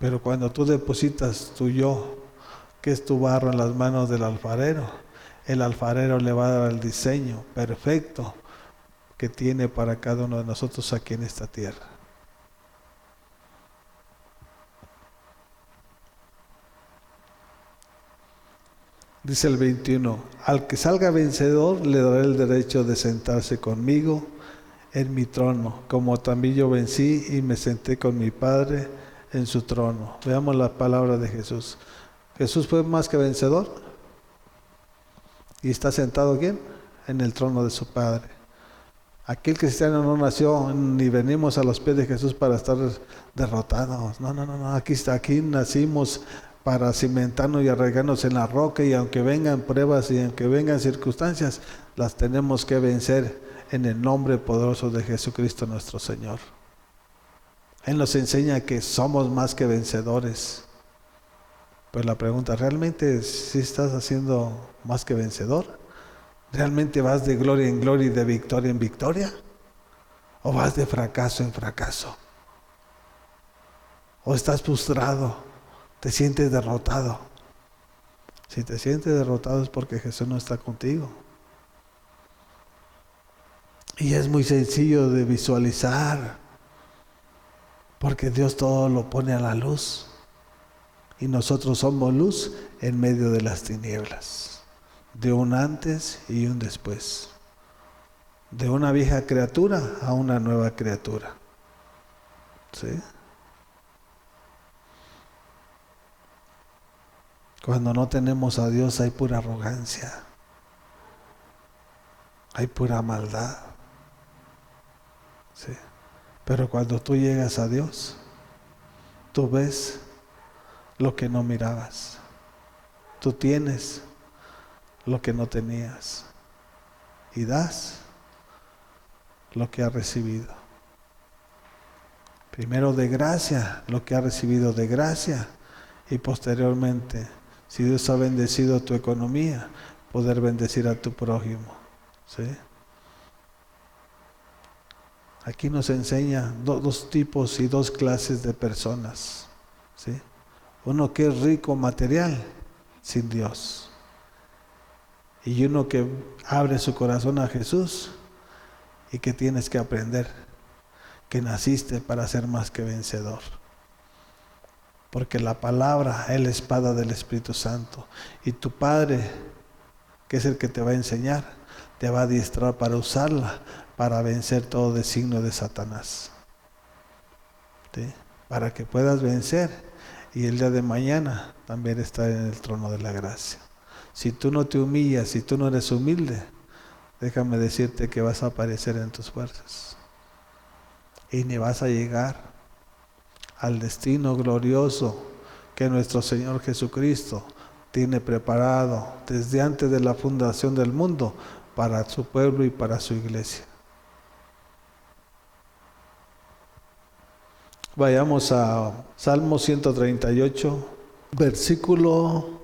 Pero cuando tú depositas tu yo, que es tu barro, en las manos del alfarero, el alfarero le va a dar el diseño perfecto que tiene para cada uno de nosotros aquí en esta tierra. Dice el 21, al que salga vencedor le daré el derecho de sentarse conmigo en mi trono, como también yo vencí y me senté con mi Padre en su trono. Veamos la palabra de Jesús. Jesús fue más que vencedor y está sentado ¿quién? En el trono de su Padre. Aquí el cristiano no nació ni venimos a los pies de Jesús para estar derrotados. No. Aquí nacimos para cimentarnos y arraigarnos en la roca, y aunque vengan pruebas y aunque vengan circunstancias, las tenemos que vencer en el nombre poderoso de Jesucristo nuestro Señor. Él nos enseña que somos más que vencedores. Pues la pregunta, ¿realmente si estás haciendo más que vencedor? ¿Realmente vas de gloria en gloria y de victoria en victoria? ¿O vas de fracaso en fracaso? ¿O estás frustrado? ¿Te sientes derrotado? Si te sientes derrotado es porque Jesús no está contigo. Y es muy sencillo de visualizar, porque Dios todo lo pone a la luz. Y nosotros somos luz en medio de las tinieblas. De un antes y un después. De una vieja criatura a una nueva criatura. ¿Sí? Cuando no tenemos a Dios hay pura arrogancia. Hay pura maldad. ¿Sí? Pero cuando tú llegas a Dios, tú ves lo que no mirabas. Tú tienes lo que no tenías. Y das lo que has recibido. Primero de gracia, lo que has recibido de gracia. Y posteriormente, si Dios ha bendecido tu economía, poder bendecir a tu prójimo. ¿Sí? Aquí nos enseña dos tipos y dos clases de personas. ¿Sí? Uno que es rico material, sin Dios. Y uno que abre su corazón a Jesús y que tienes que aprender que naciste para ser más que vencedor. Porque la palabra es la espada del Espíritu Santo. Y tu Padre, que es el que te va a enseñar, te va a adiestrar para usarla, para vencer todo designio de Satanás. ¿Sí? Para que puedas vencer y el día de mañana también estar en el trono de la gracia. Si tú no te humillas, si tú no eres humilde, déjame decirte que vas a aparecer en tus fuerzas. Y ni vas a llegar al destino glorioso que nuestro Señor Jesucristo tiene preparado desde antes de la fundación del mundo para su pueblo y para su iglesia. Vayamos a Salmo 138, versículo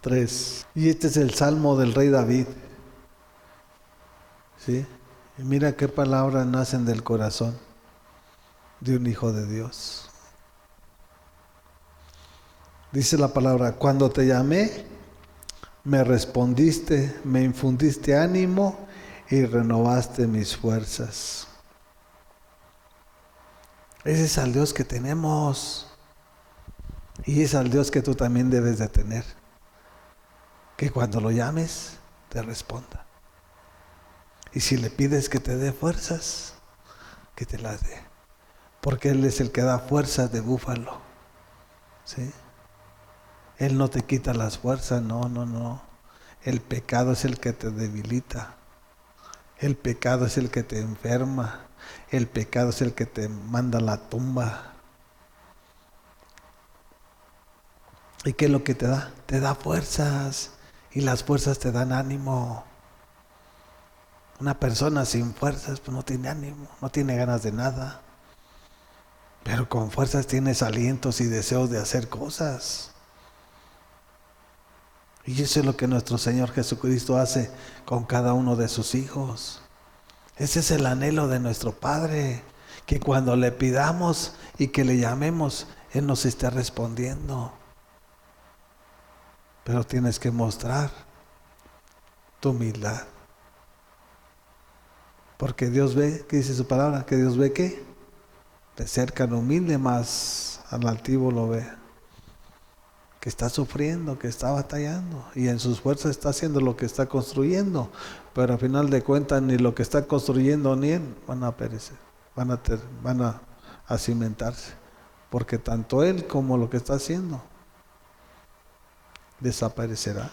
3. Y este es el Salmo del rey David. ¿Sí? Y mira qué palabras nacen del corazón de un hijo de Dios. Dice la palabra, cuando te llamé, me respondiste, me infundiste ánimo y renovaste mis fuerzas. Ese es al Dios que tenemos. Y es al Dios que tú también debes de tener. Que cuando lo llames, te responda. Y si le pides que te dé fuerzas, que te las dé. Porque Él es el que da fuerzas de búfalo. ¿Sí? Él no te quita las fuerzas, no. El pecado es el que te debilita. El pecado es el que te enferma. El pecado es el que te manda a la tumba. ¿Y qué es lo que te da? Te da fuerzas. Y las fuerzas te dan ánimo. Una persona sin fuerzas pues no tiene ánimo, no tiene ganas de nada. Pero con fuerzas tienes alientos y deseos de hacer cosas. Y eso es lo que nuestro Señor Jesucristo hace con cada uno de sus hijos. Ese es el anhelo de nuestro Padre, que cuando le pidamos y que le llamemos, Él nos esté respondiendo. Pero tienes que mostrar tu humildad. Porque Dios ve, ¿qué dice su palabra? Que Dios ve que de cerca al humilde, más al altivo lo ve. Que está sufriendo, que está batallando y en sus fuerzas está haciendo lo que está construyendo, pero al final de cuentas ni lo que está construyendo ni él van a perecer, van a cimentarse, porque tanto él como lo que está haciendo desaparecerá.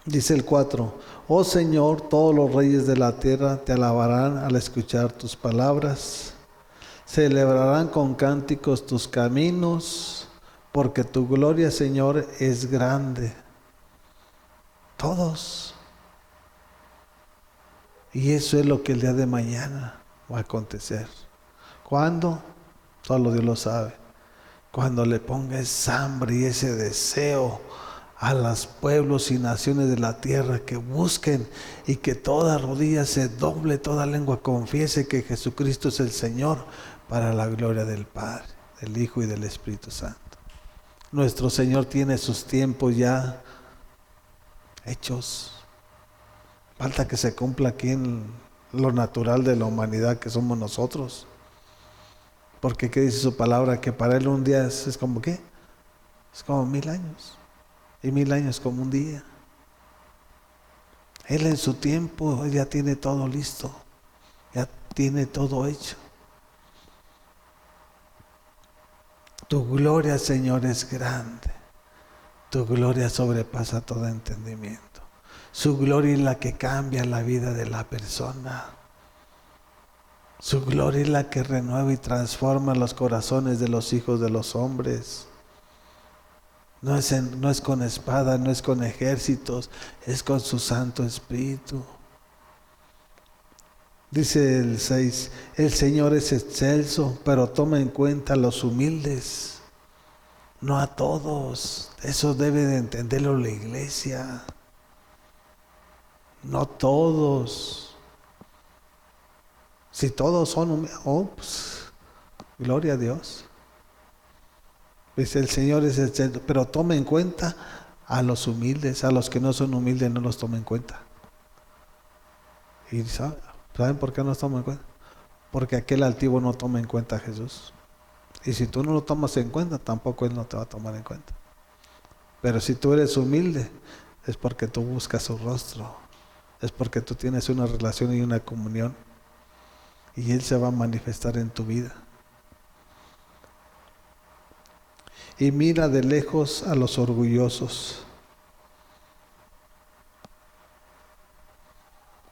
Dice el 4: oh Señor, todos los reyes de la tierra te alabarán al escuchar tus palabras. Celebrarán con cánticos tus caminos, porque tu gloria, Señor, es grande. Todos. Y eso es lo que el día de mañana va a acontecer. ¿Cuándo? Solo Dios lo sabe. Cuando le ponga esa hambre y ese deseo a los pueblos y naciones de la tierra que busquen y que toda rodilla se doble, toda lengua confiese que Jesucristo es el Señor, para la gloria del Padre, del Hijo y del Espíritu Santo. Nuestro Señor tiene sus tiempos ya hechos. Falta que se cumpla aquí en lo natural de la humanidad que somos nosotros. Porque ¿qué dice su palabra? Que para Él un día es como ¿qué? Es como 1000 años. Y 1000 años como un día. Él en su tiempo ya tiene todo listo. Ya tiene todo hecho. Tu gloria, Señor, es grande. Tu gloria sobrepasa todo entendimiento. Su gloria es la que cambia la vida de la persona. Su gloria es la que renueva y transforma los corazones de los hijos de los hombres. No es con espada, no es con ejércitos, es con su Santo Espíritu. Dice el 6, el Señor es excelso, pero toma en cuenta a los humildes, no a todos. Eso debe de entenderlo la iglesia. No todos. Si todos son humildes, pues, gloria a Dios. Dice el Señor es excelso, pero toma en cuenta a los humildes, a los que no son humildes no los toma en cuenta. Y ¿saben por qué no los toma en cuenta? Porque aquel altivo no toma en cuenta a Jesús. Y si tú no lo tomas en cuenta, tampoco Él no te va a tomar en cuenta. Pero si tú eres humilde, es porque tú buscas su rostro. Es porque tú tienes una relación y una comunión. Y Él se va a manifestar en tu vida. Y mira de lejos a los orgullosos.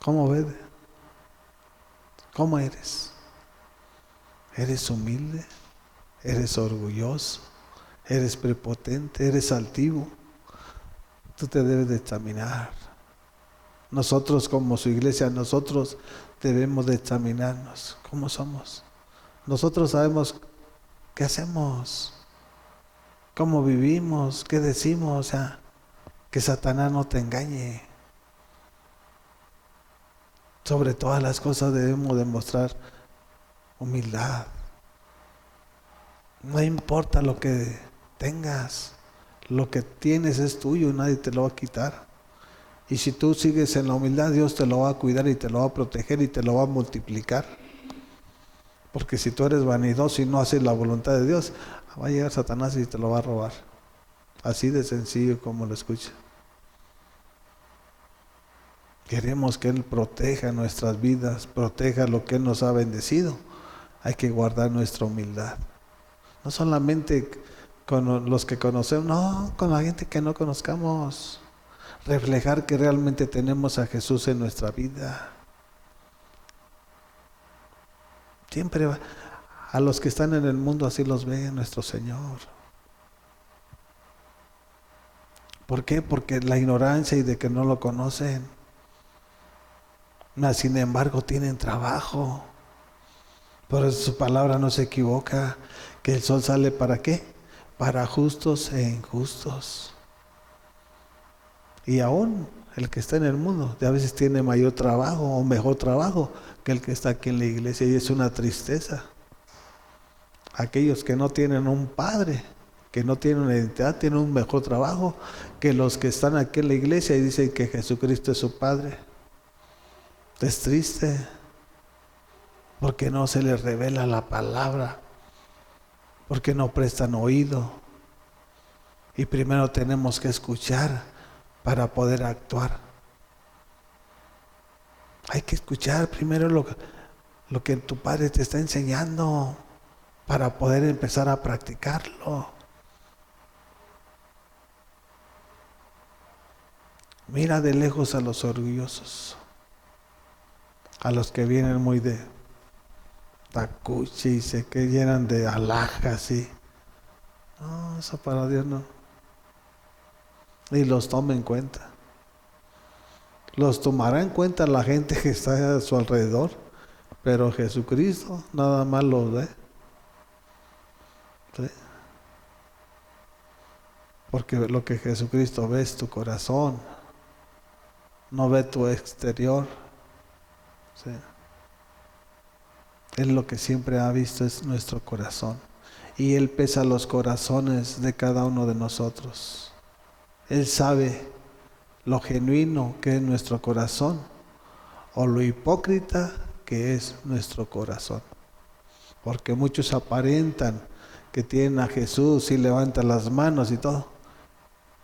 ¿Cómo ves? ¿Cómo eres? ¿Eres humilde? ¿Eres orgulloso? ¿Eres prepotente? ¿Eres altivo? Tú te debes de examinar. Nosotros como su iglesia, nosotros debemos de examinarnos. ¿Cómo somos? Nosotros sabemos qué hacemos, cómo vivimos, qué decimos. O sea, que Satanás no te engañe. Sobre todas las cosas debemos demostrar humildad. No importa lo que tengas, lo que tienes es tuyo y nadie te lo va a quitar. Y si tú sigues en la humildad, Dios te lo va a cuidar y te lo va a proteger y te lo va a multiplicar. Porque si tú eres vanidoso y no haces la voluntad de Dios, va a llegar Satanás y te lo va a robar. Así de sencillo como lo escucha. Queremos que Él proteja nuestras vidas, proteja lo que Él nos ha bendecido. Hay que guardar nuestra humildad. No solamente con los que conocemos, no, con la gente que no conozcamos. Reflejar que realmente tenemos a Jesús en nuestra vida. Siempre a los que están en el mundo así los ve nuestro Señor. ¿Por qué? Porque la ignorancia y de que no lo conocen. Mas, sin embargo, tienen trabajo. Por eso su palabra no se equivoca. Que el sol sale ¿para qué? para justos e injustos. Y aún el que está en el mundo, a veces tiene mayor trabajo o mejor trabajo que el que está aquí en la iglesia, y es una tristeza. Aquellos que no tienen un padre, que no tienen una identidad, tienen un mejor trabajo que los que están aquí en la iglesia y dicen que Jesucristo es su Padre. Es triste, porque no se les revela la palabra, porque no prestan oído. Y primero tenemos que escuchar para poder actuar. Hay que escuchar primero lo que tu padre te está enseñando para poder empezar a practicarlo. Mira de lejos a los orgullosos, a los que vienen muy de tacuchi y se que llenan de alhajas y no, eso para Dios no. Y los toma en cuenta. Los tomará en cuenta la gente que está a su alrededor, pero Jesucristo nada más los ve. ¿Sí? Porque lo que Jesucristo ve es tu corazón, no ve tu exterior. ¿Sí? Él lo que siempre ha visto es nuestro corazón. Y Él pesa los corazones de cada uno de nosotros. Él sabe lo genuino que es nuestro corazón o lo hipócrita que es nuestro corazón. Porque muchos aparentan que tienen a Jesús y levantan las manos y todo,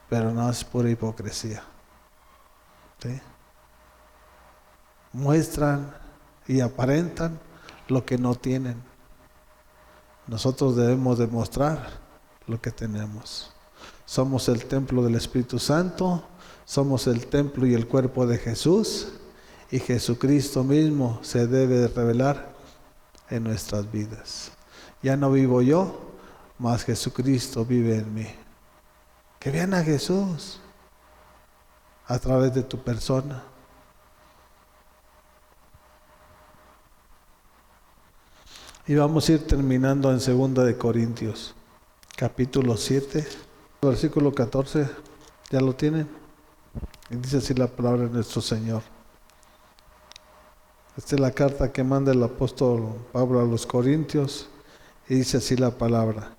pero no, es pura hipocresía. ¿Sí? Muestran y aparentan lo que no tienen. Nosotros debemos demostrar lo que tenemos. Somos el templo del Espíritu Santo, somos el templo y el cuerpo de Jesús, y Jesucristo mismo se debe de revelar en nuestras vidas. Ya no vivo yo, mas Jesucristo vive en mí. Que vean a Jesús a través de tu persona. Y vamos a ir terminando en 2 de Corintios, capítulo 7, versículo 14. ¿Ya lo tienen? Y dice así la palabra de nuestro Señor. Esta es la carta que manda el apóstol Pablo a los Corintios, y dice así la palabra.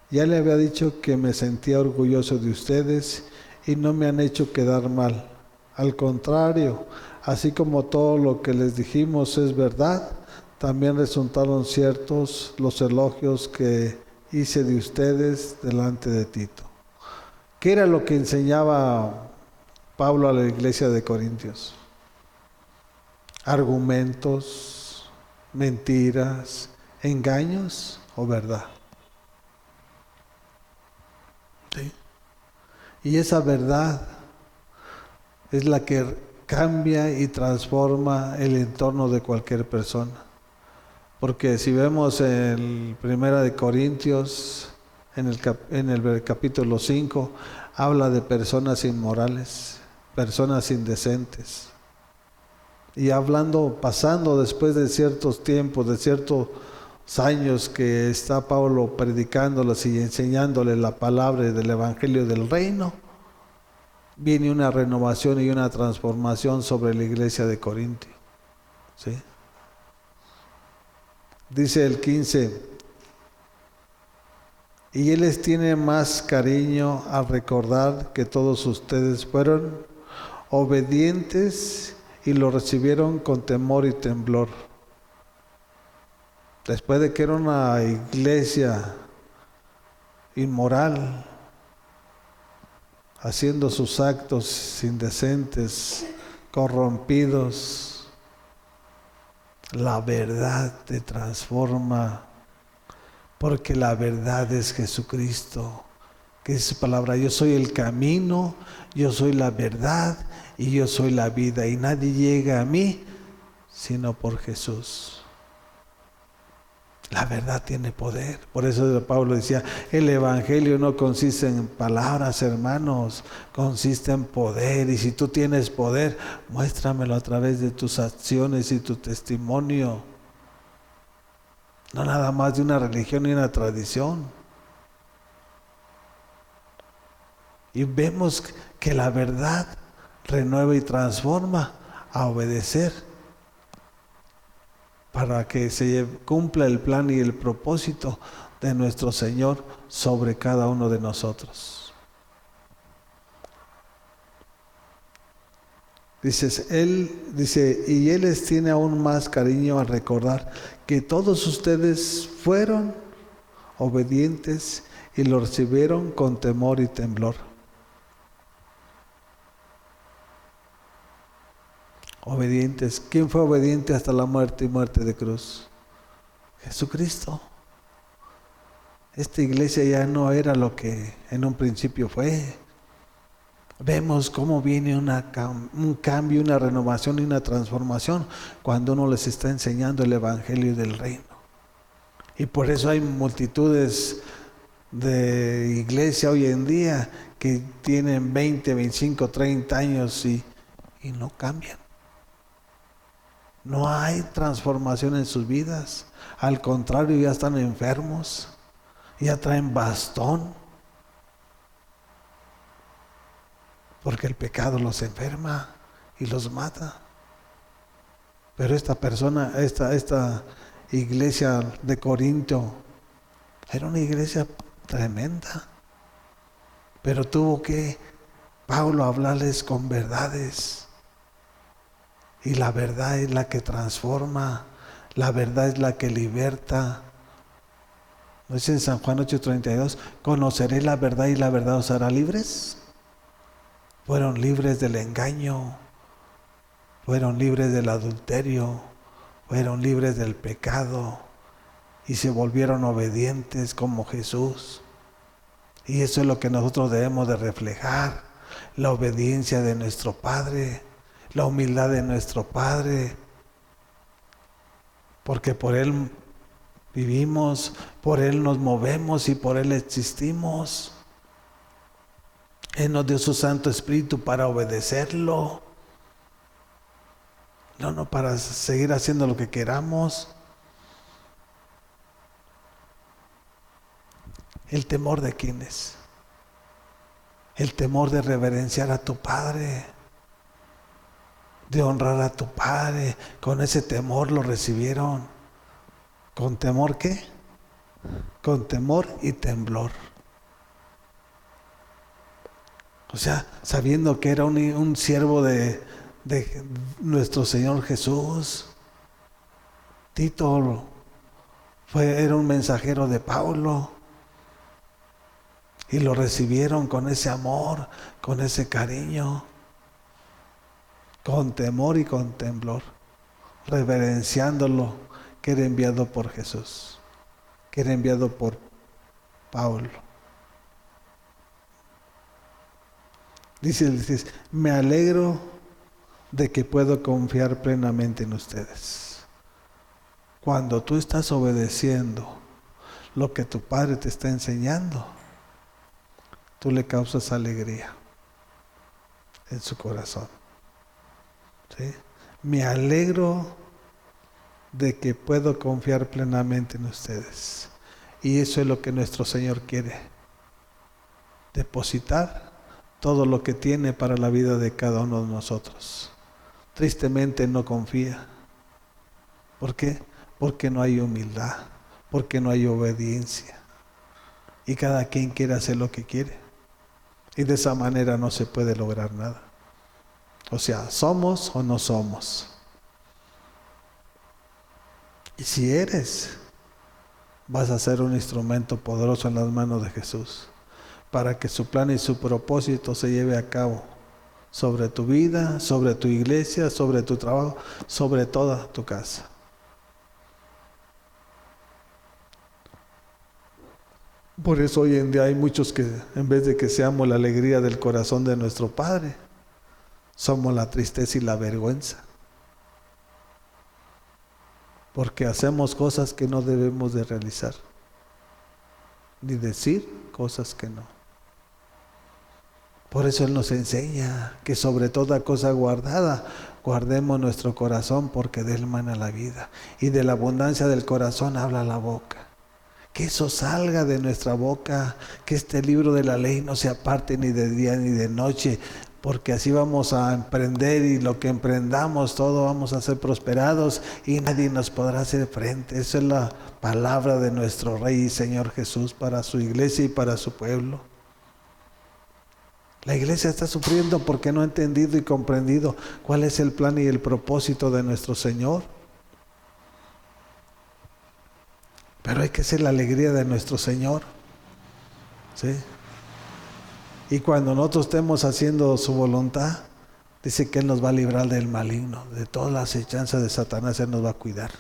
Ya le había dicho que me sentía orgulloso de ustedes y no me han hecho quedar mal. Al contrario, así como todo lo que les dijimos es verdad, también resultaron ciertos los elogios que hice de ustedes delante de Tito. ¿Qué era lo que enseñaba Pablo a la iglesia de Corintios? ¿Argumentos, mentiras, engaños o verdad? ¿Sí? Y esa verdad es la que cambia y transforma el entorno de cualquier persona. Porque si vemos en 1 de Corintios, en el capítulo 5, habla de personas inmorales, personas indecentes. Y pasando después de ciertos tiempos, de ciertos años que está Pablo predicándoles y enseñándoles la palabra del Evangelio del Reino, viene una renovación y una transformación sobre la iglesia de Corinto. ¿Sí? Dice el 15, y Él les tiene más cariño al recordar que todos ustedes fueron obedientes y lo recibieron con temor y temblor. Después de que era una iglesia inmoral, haciendo sus actos indecentes, corrompidos, la verdad te transforma, porque la verdad es Jesucristo, que es su palabra. Yo soy el camino, yo soy la verdad y yo soy la vida, y nadie llega a mí sino por Jesús. La verdad tiene poder. Por eso Pablo decía, el evangelio no consiste en palabras, hermanos, consiste en poder. Y si tú tienes poder, muéstramelo a través de tus acciones y tu testimonio. No nada más de una religión y una tradición. Y vemos que la verdad renueva y transforma a obedecer para que se cumpla el plan y el propósito de nuestro Señor sobre cada uno de nosotros. Y Él les tiene aún más cariño al recordar que todos ustedes fueron obedientes y lo recibieron con temor y temblor. Obedientes. ¿Quién fue obediente hasta la muerte y muerte de cruz? Jesucristo. Esta iglesia ya no era lo que en un principio fue. Vemos cómo viene un cambio, una renovación y una transformación cuando uno les está enseñando el evangelio del reino. Y por eso hay multitudes de iglesia hoy en día que tienen 20, 25, 30 años y no cambian. No hay transformación en sus vidas. Al contrario, ya están enfermos, ya traen bastón, porque el pecado los enferma y los mata. Pero esta iglesia de Corinto era una iglesia tremenda, pero tuvo que Pablo hablarles con verdades. Y la verdad es la que transforma, la verdad es la que liberta. ¿No dice en San Juan 8:32? Conoceré la verdad y la verdad os hará libres. Fueron libres del engaño, fueron libres del adulterio, fueron libres del pecado y se volvieron obedientes como Jesús. Y eso es lo que nosotros debemos de reflejar, la obediencia de nuestro Padre, la humildad de nuestro Padre, porque por Él vivimos, por Él nos movemos y por Él existimos. Él nos dio su Santo Espíritu para obedecerlo, no para seguir haciendo lo que queramos. ¿El temor de quién es? El temor de reverenciar a tu Padre, de honrar a tu Padre. Con ese temor lo recibieron. ¿Con temor qué? Con temor y temblor. O sea, sabiendo que era un siervo de nuestro Señor Jesús. Tito era un mensajero de Pablo. Y lo recibieron con ese amor, con ese cariño, con temor y con temblor, reverenciándolo, que era enviado por Jesús, que era enviado por Pablo. Dice, me alegro de que puedo confiar plenamente en ustedes. Cuando tú estás obedeciendo lo que tu Padre te está enseñando, tú le causas alegría en su corazón. ¿Sí? Me alegro de que puedo confiar plenamente en ustedes. Y eso es lo que nuestro Señor quiere. Depositar todo lo que tiene para la vida de cada uno de nosotros. Tristemente no confía. ¿Por qué? Porque no hay humildad, porque no hay obediencia. Y cada quien quiere hacer lo que quiere. Y de esa manera no se puede lograr nada. O sea, somos o no somos. Y si eres, vas a ser un instrumento poderoso en las manos de Jesús, para que su plan y su propósito se lleve a cabo sobre tu vida, sobre tu iglesia, sobre tu trabajo, sobre toda tu casa. Por eso hoy en día hay muchos que, en vez de que seamos la alegría del corazón de nuestro Padre, somos la tristeza y la vergüenza. Porque hacemos cosas que no debemos de realizar, ni decir cosas que no. Por eso Él nos enseña que sobre toda cosa guardada, guardemos nuestro corazón, porque de él mana la vida. Y de la abundancia del corazón habla la boca. Que eso salga de nuestra boca, que este libro de la ley no se aparte ni de día ni de noche, porque así vamos a emprender y lo que emprendamos todo vamos a ser prosperados y nadie nos podrá hacer frente. Esa es la palabra de nuestro Rey y Señor Jesús para su iglesia y para su pueblo. La iglesia está sufriendo porque no ha entendido y comprendido cuál es el plan y el propósito de nuestro Señor. Pero hay que ser la alegría de nuestro Señor, ¿sí? Y cuando nosotros estemos haciendo su voluntad, dice que Él nos va a librar del maligno, de todas las acechanzas de Satanás, Él nos va a cuidar.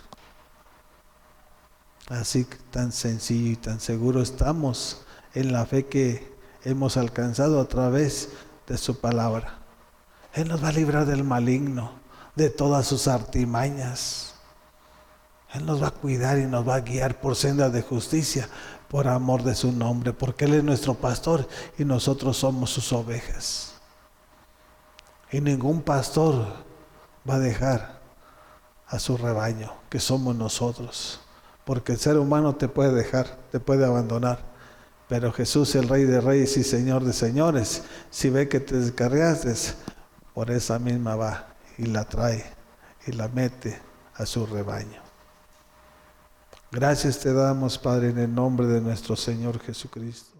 Así que tan sencillo y tan seguro estamos en la fe que hemos alcanzado a través de su palabra. Él nos va a librar del maligno, de todas sus artimañas. Él nos va a cuidar y nos va a guiar por sendas de justicia, por amor de su nombre, porque Él es nuestro pastor y nosotros somos sus ovejas. Y ningún pastor va a dejar a su rebaño, que somos nosotros, porque el ser humano te puede dejar, te puede abandonar, pero Jesús, el Rey de Reyes y Señor de Señores, si ve que te descarriaste, por esa misma va y la trae y la mete a su rebaño. Gracias te damos, Padre, en el nombre de nuestro Señor Jesucristo.